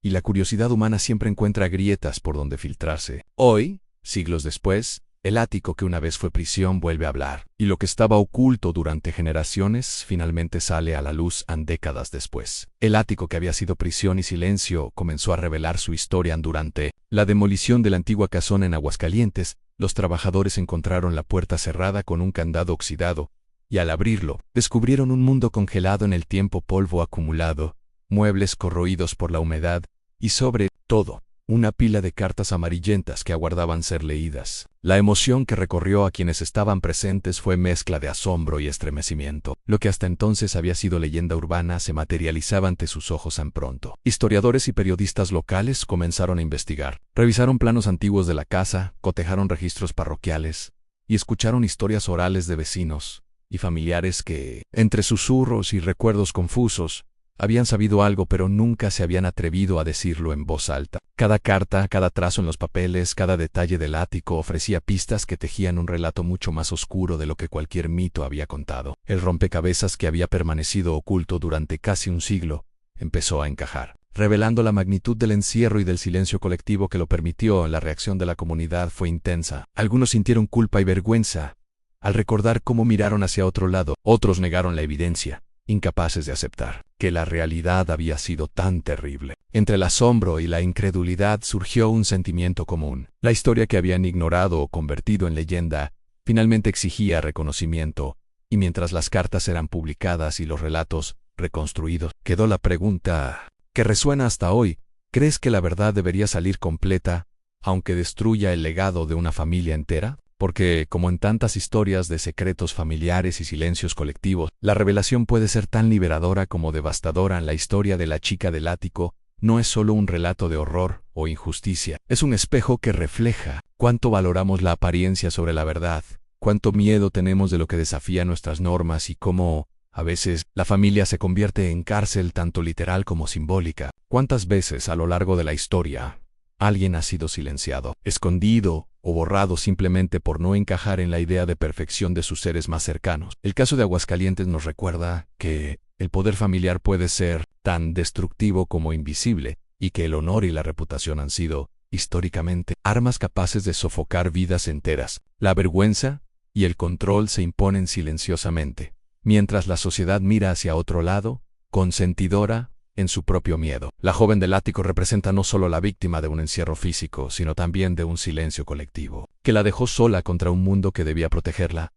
y la curiosidad humana siempre encuentra grietas por donde filtrarse. Hoy, siglos después, el ático que una vez fue prisión vuelve a hablar, y lo que estaba oculto durante generaciones finalmente sale a la luz décadas después. El ático que había sido prisión y silencio comenzó a revelar su historia durante la demolición de la antigua casona en Aguascalientes. Los trabajadores encontraron la puerta cerrada con un candado oxidado, y al abrirlo, descubrieron un mundo congelado en el tiempo, polvo acumulado, muebles corroídos por la humedad, y sobre todo, una pila de cartas amarillentas que aguardaban ser leídas. La emoción que recorrió a quienes estaban presentes fue mezcla de asombro y estremecimiento. Lo que hasta entonces había sido leyenda urbana se materializaba ante sus ojos tan pronto. Historiadores y periodistas locales comenzaron a investigar. Revisaron planos antiguos de la casa, cotejaron registros parroquiales, y escucharon historias orales de vecinos y familiares que, entre susurros y recuerdos confusos, habían sabido algo pero nunca se habían atrevido a decirlo en voz alta. Cada carta, cada trazo en los papeles, cada detalle del ático ofrecía pistas que tejían un relato mucho más oscuro de lo que cualquier mito había contado. El rompecabezas que había permanecido oculto durante casi un siglo empezó a encajar, revelando la magnitud del encierro y del silencio colectivo que lo permitió. La reacción de la comunidad fue intensa. Algunos sintieron culpa y vergüenza al recordar cómo miraron hacia otro lado. Otros negaron la evidencia, incapaces de aceptar que la realidad había sido tan terrible. Entre el asombro y la incredulidad surgió un sentimiento común. La historia que habían ignorado o convertido en leyenda finalmente exigía reconocimiento, y mientras las cartas eran publicadas y los relatos reconstruidos, quedó la pregunta que resuena hasta hoy: ¿crees que la verdad debería salir completa, aunque destruya el legado de una familia entera? Porque, como en tantas historias de secretos familiares y silencios colectivos, la revelación puede ser tan liberadora como devastadora. La historia de la chica del ático no es solo un relato de horror o injusticia, es un espejo que refleja cuánto valoramos la apariencia sobre la verdad, cuánto miedo tenemos de lo que desafía nuestras normas y cómo, a veces, la familia se convierte en cárcel tanto literal como simbólica. ¿Cuántas veces a lo largo de la historia alguien ha sido silenciado, escondido o borrado simplemente por no encajar en la idea de perfección de sus seres más cercanos? El caso de Aguascalientes nos recuerda que el poder familiar puede ser tan destructivo como invisible, y que el honor y la reputación han sido, históricamente, armas capaces de sofocar vidas enteras. La vergüenza y el control se imponen silenciosamente, mientras la sociedad mira hacia otro lado, consentidora en su propio miedo. La joven del ático representa no solo la víctima de un encierro físico, sino también de un silencio colectivo, que la dejó sola contra un mundo que debía protegerla.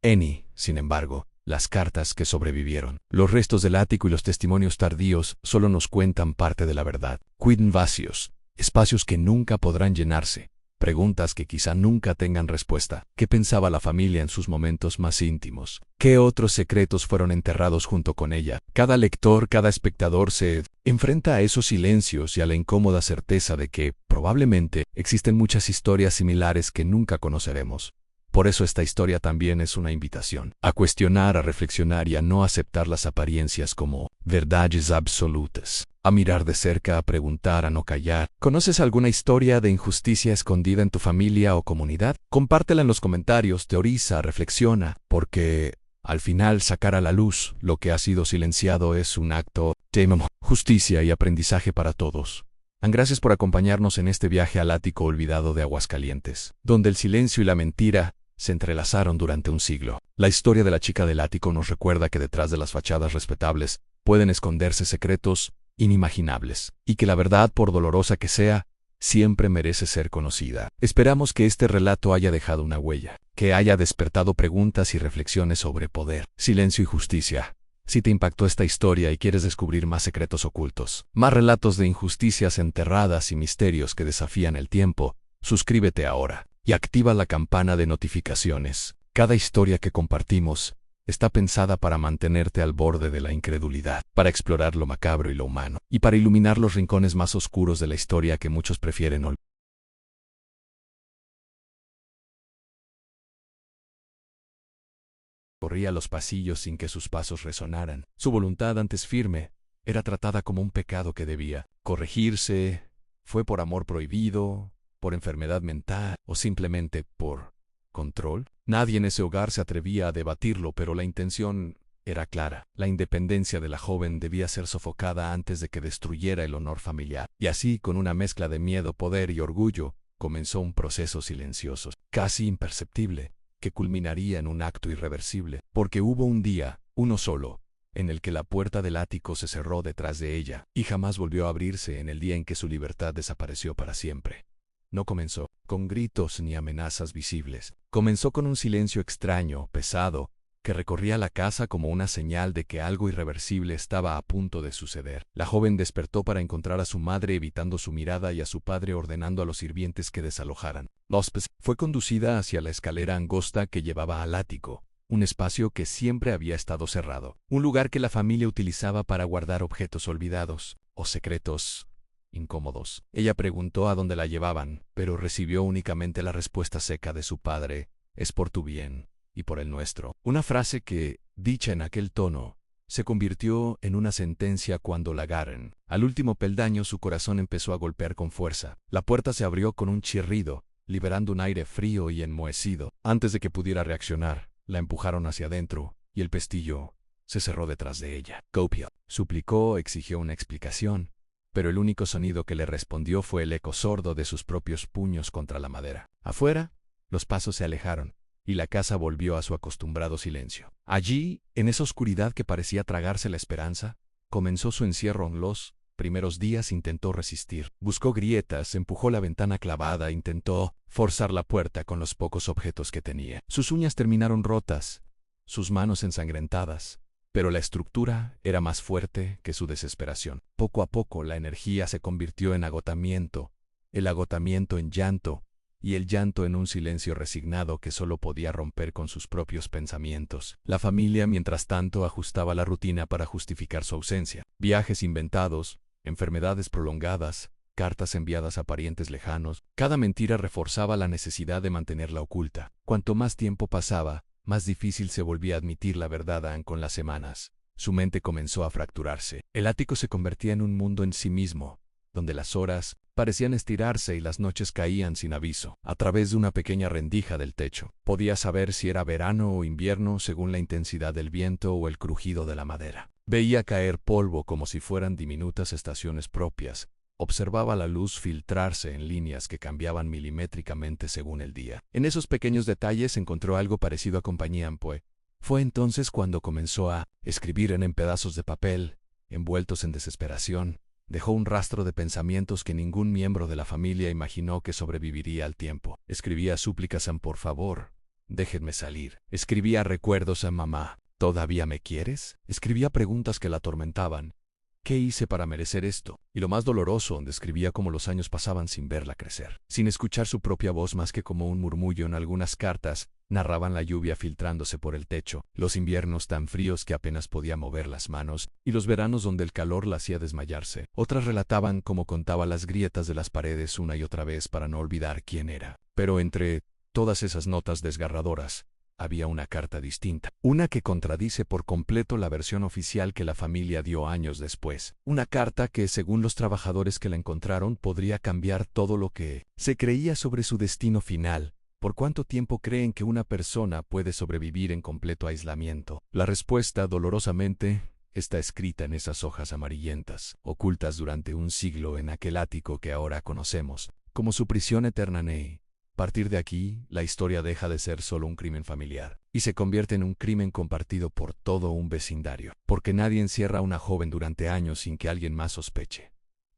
Sin embargo, las cartas que sobrevivieron, los restos del ático y los testimonios tardíos solo nos cuentan parte de la verdad. Quedan vacíos, espacios que nunca podrán llenarse, preguntas que quizá nunca tengan respuesta. ¿Qué pensaba la familia en sus momentos más íntimos? ¿Qué otros secretos fueron enterrados junto con ella? Cada lector, cada espectador se enfrenta a esos silencios y a la incómoda certeza de que, probablemente, existen muchas historias similares que nunca conoceremos. Por eso esta historia también es una invitación a cuestionar, a reflexionar y a no aceptar las apariencias como verdades absolutas. A mirar de cerca, a preguntar, a no callar. ¿Conoces alguna historia de injusticia escondida en tu familia o comunidad? Compártela en los comentarios, teoriza, reflexiona, porque al final sacar a la luz lo que ha sido silenciado es un acto de justicia y aprendizaje para todos. Gracias por acompañarnos en este viaje al ático olvidado de Aguascalientes, donde el silencio y la mentira se entrelazaron durante un siglo. La historia de la chica del ático nos recuerda que detrás de las fachadas respetables pueden esconderse secretos inimaginables, y que la verdad, por dolorosa que sea, siempre merece ser conocida. Esperamos que este relato haya dejado una huella, que haya despertado preguntas y reflexiones sobre poder, silencio y justicia. Si te impactó esta historia y quieres descubrir más secretos ocultos, más relatos de injusticias enterradas y misterios que desafían el tiempo, suscríbete ahora y activa la campana de notificaciones. Cada historia que compartimos está pensada para mantenerte al borde de la incredulidad, para explorar lo macabro y lo humano, y para iluminar los rincones más oscuros de la historia que muchos prefieren olvidar. Corría los pasillos sin que sus pasos resonaran. Su voluntad, antes firme, era tratada como un pecado que debía corregirse. Fue por amor prohibido, por enfermedad mental o simplemente por control. Nadie en ese hogar se atrevía a debatirlo, pero la intención era clara. La independencia de la joven debía ser sofocada antes de que destruyera el honor familiar. Y así, con una mezcla de miedo, poder y orgullo, comenzó un proceso silencioso, casi imperceptible, que culminaría en un acto irreversible. Porque hubo un día, uno solo, en el que la puerta del ático se cerró detrás de ella, y jamás volvió a abrirse, en el día en que su libertad desapareció para siempre. No comenzó con gritos ni amenazas visibles. Comenzó con un silencio extraño, pesado, que recorría la casa como una señal de que algo irreversible estaba a punto de suceder. La joven despertó para encontrar a su madre evitando su mirada y a su padre ordenando a los sirvientes que desalojaran. Fue conducida hacia la escalera angosta que llevaba al ático, un espacio que siempre había estado cerrado, un lugar que la familia utilizaba para guardar objetos olvidados o secretos incómodos. Ella preguntó a dónde la llevaban, pero recibió únicamente la respuesta seca de su padre: es por tu bien y por el nuestro. Una frase que, dicha en aquel tono, se convirtió en una sentencia cuando la agarran. Al último peldaño su corazón empezó a golpear con fuerza. La puerta se abrió con un chirrido, liberando un aire frío y enmohecido. Antes de que pudiera reaccionar, la empujaron hacia adentro, y el pestillo se cerró detrás de ella. Copia suplicó, exigió una explicación, pero el único sonido que le respondió fue el eco sordo de sus propios puños contra la madera. Afuera, los pasos se alejaron, y la casa volvió a su acostumbrado silencio. Allí, en esa oscuridad que parecía tragarse la esperanza, comenzó su encierro. En los primeros días intentó resistir. Buscó grietas, empujó la ventana clavada, intentó forzar la puerta con los pocos objetos que tenía. Sus uñas terminaron rotas, sus manos ensangrentadas, pero la estructura era más fuerte que su desesperación. Poco a poco la energía se convirtió en agotamiento, el agotamiento en llanto, y el llanto en un silencio resignado que solo podía romper con sus propios pensamientos. La familia, mientras tanto, ajustaba la rutina para justificar su ausencia. Viajes inventados, enfermedades prolongadas, cartas enviadas a parientes lejanos. Cada mentira reforzaba la necesidad de mantenerla oculta. Cuanto más tiempo pasaba, más difícil se volvía a admitir la verdad. Con las semanas, su mente comenzó a fracturarse. El ático se convertía en un mundo en sí mismo, donde las horas parecían estirarse y las noches caían sin aviso. A través de una pequeña rendija del techo, podía saber si era verano o invierno según la intensidad del viento o el crujido de la madera. Veía caer polvo como si fueran diminutas estaciones propias. Observaba la luz filtrarse en líneas que cambiaban milimétricamente según el día. En esos pequeños detalles encontró algo parecido a compañía Ampue. Fue entonces cuando comenzó a escribir en pedazos de papel, envueltos en desesperación. Dejó un rastro de pensamientos que ningún miembro de la familia imaginó que sobreviviría al tiempo. Escribía súplicas a por favor, déjenme salir. Escribía recuerdos a mamá, ¿todavía me quieres? Escribía preguntas que la atormentaban. ¿Qué hice para merecer esto? Y lo más doloroso, donde escribía cómo los años pasaban sin verla crecer, sin escuchar su propia voz más que como un murmullo. En algunas cartas narraban la lluvia filtrándose por el techo, los inviernos tan fríos que apenas podía mover las manos, y los veranos donde el calor la hacía desmayarse. Otras relataban cómo contaba las grietas de las paredes una y otra vez para no olvidar quién era. Pero entre todas esas notas desgarradoras, había una carta distinta, una que contradice por completo la versión oficial que la familia dio años después. Una carta que, según los trabajadores que la encontraron, podría cambiar todo lo que se creía sobre su destino final. ¿Por cuánto tiempo creen que una persona puede sobrevivir en completo aislamiento? La respuesta, dolorosamente, está escrita en esas hojas amarillentas, ocultas durante un siglo en aquel ático que ahora conocemos como su prisión eterna. A partir de aquí, la historia deja de ser solo un crimen familiar y se convierte en un crimen compartido por todo un vecindario, porque nadie encierra a una joven durante años sin que alguien más sospeche.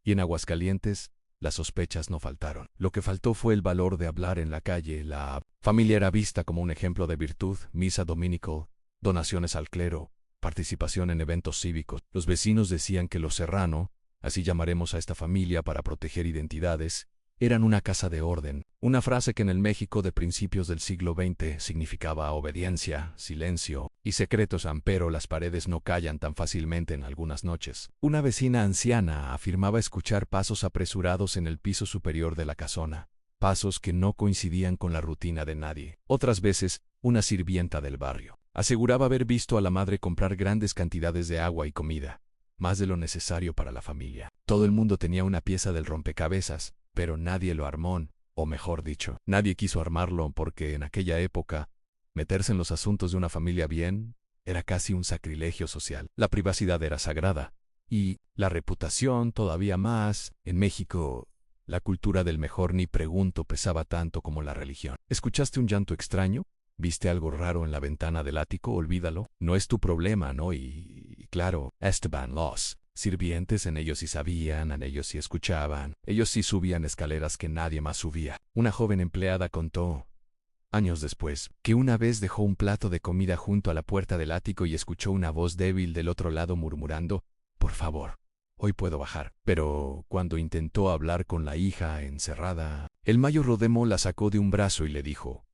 Y en Aguascalientes, las sospechas no faltaron. Lo que faltó fue el valor de hablar en la calle. La familia era vista como un ejemplo de virtud: misa dominical, donaciones al clero, participación en eventos cívicos. Los vecinos decían que los Serrano, así llamaremos a esta familia para proteger identidades, eran una casa de orden, una frase que en el México de principios del siglo XX significaba obediencia, silencio y secretos. Pero las paredes no callan tan fácilmente. En algunas noches, una vecina anciana afirmaba escuchar pasos apresurados en el piso superior de la casona, pasos que no coincidían con la rutina de nadie. Otras veces, una sirvienta del barrio aseguraba haber visto a la madre comprar grandes cantidades de agua y comida, más de lo necesario para la familia. Todo el mundo tenía una pieza del rompecabezas, pero nadie lo armó o mejor dicho, nadie quiso armarlo porque en aquella época, meterse en los asuntos de una familia bien era casi un sacrilegio social. La privacidad era sagrada, y la reputación todavía más. En México, la cultura del mejor ni pregunto pesaba tanto como la religión. ¿Escuchaste un llanto extraño? ¿Viste algo raro en la ventana del ático? Olvídalo. No es tu problema, ¿no? Y claro, Esteban, los sirvientes en ellos sí sabían, en ellos sí escuchaban. Ellos sí subían escaleras que nadie más subía. Una joven empleada contó, años después, que una vez dejó un plato de comida junto a la puerta del ático y escuchó una voz débil del otro lado murmurando, «Por favor, hoy puedo bajar». Pero cuando intentó hablar con la hija encerrada, el mayor Rodemo la sacó de un brazo y le dijo,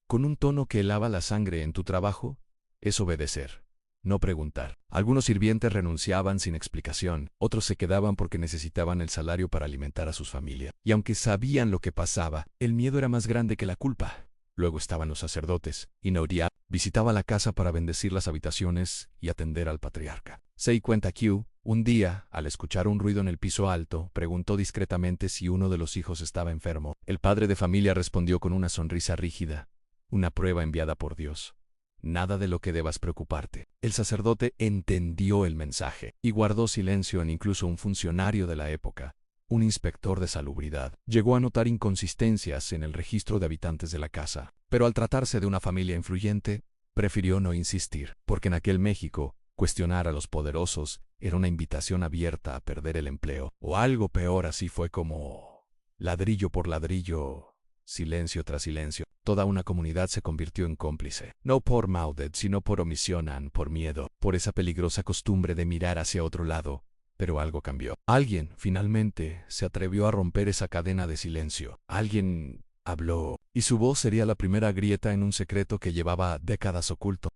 con un tono que helaba la sangre: «En tu trabajo es obedecer, no preguntar». Algunos sirvientes renunciaban sin explicación, otros se quedaban porque necesitaban el salario para alimentar a sus familias. Y aunque sabían lo que pasaba, el miedo era más grande que la culpa. Luego estaban los sacerdotes, y Nauria visitaba la casa para bendecir las habitaciones y atender al patriarca. Se cuenta que, un día, al escuchar un ruido en el piso alto, preguntó discretamente si uno de los hijos estaba enfermo. El padre de familia respondió con una sonrisa rígida, una prueba enviada por Dios. Nada de lo que debas preocuparte. El sacerdote entendió el mensaje y guardó silencio. Incluso un funcionario de la época, un inspector de salubridad, llegó a notar inconsistencias en el registro de habitantes de la casa. Pero al tratarse de una familia influyente, prefirió no insistir, porque en aquel México, cuestionar a los poderosos era una invitación abierta a perder el empleo. O algo peor. Así fue como, ladrillo por ladrillo, silencio tras silencio, toda una comunidad se convirtió en cómplice. No por maldad, sino por omisión, por miedo, por esa peligrosa costumbre de mirar hacia otro lado. Pero algo cambió. Alguien, finalmente, se atrevió a romper esa cadena de silencio. Alguien habló, y su voz sería la primera grieta en un secreto que llevaba décadas oculto.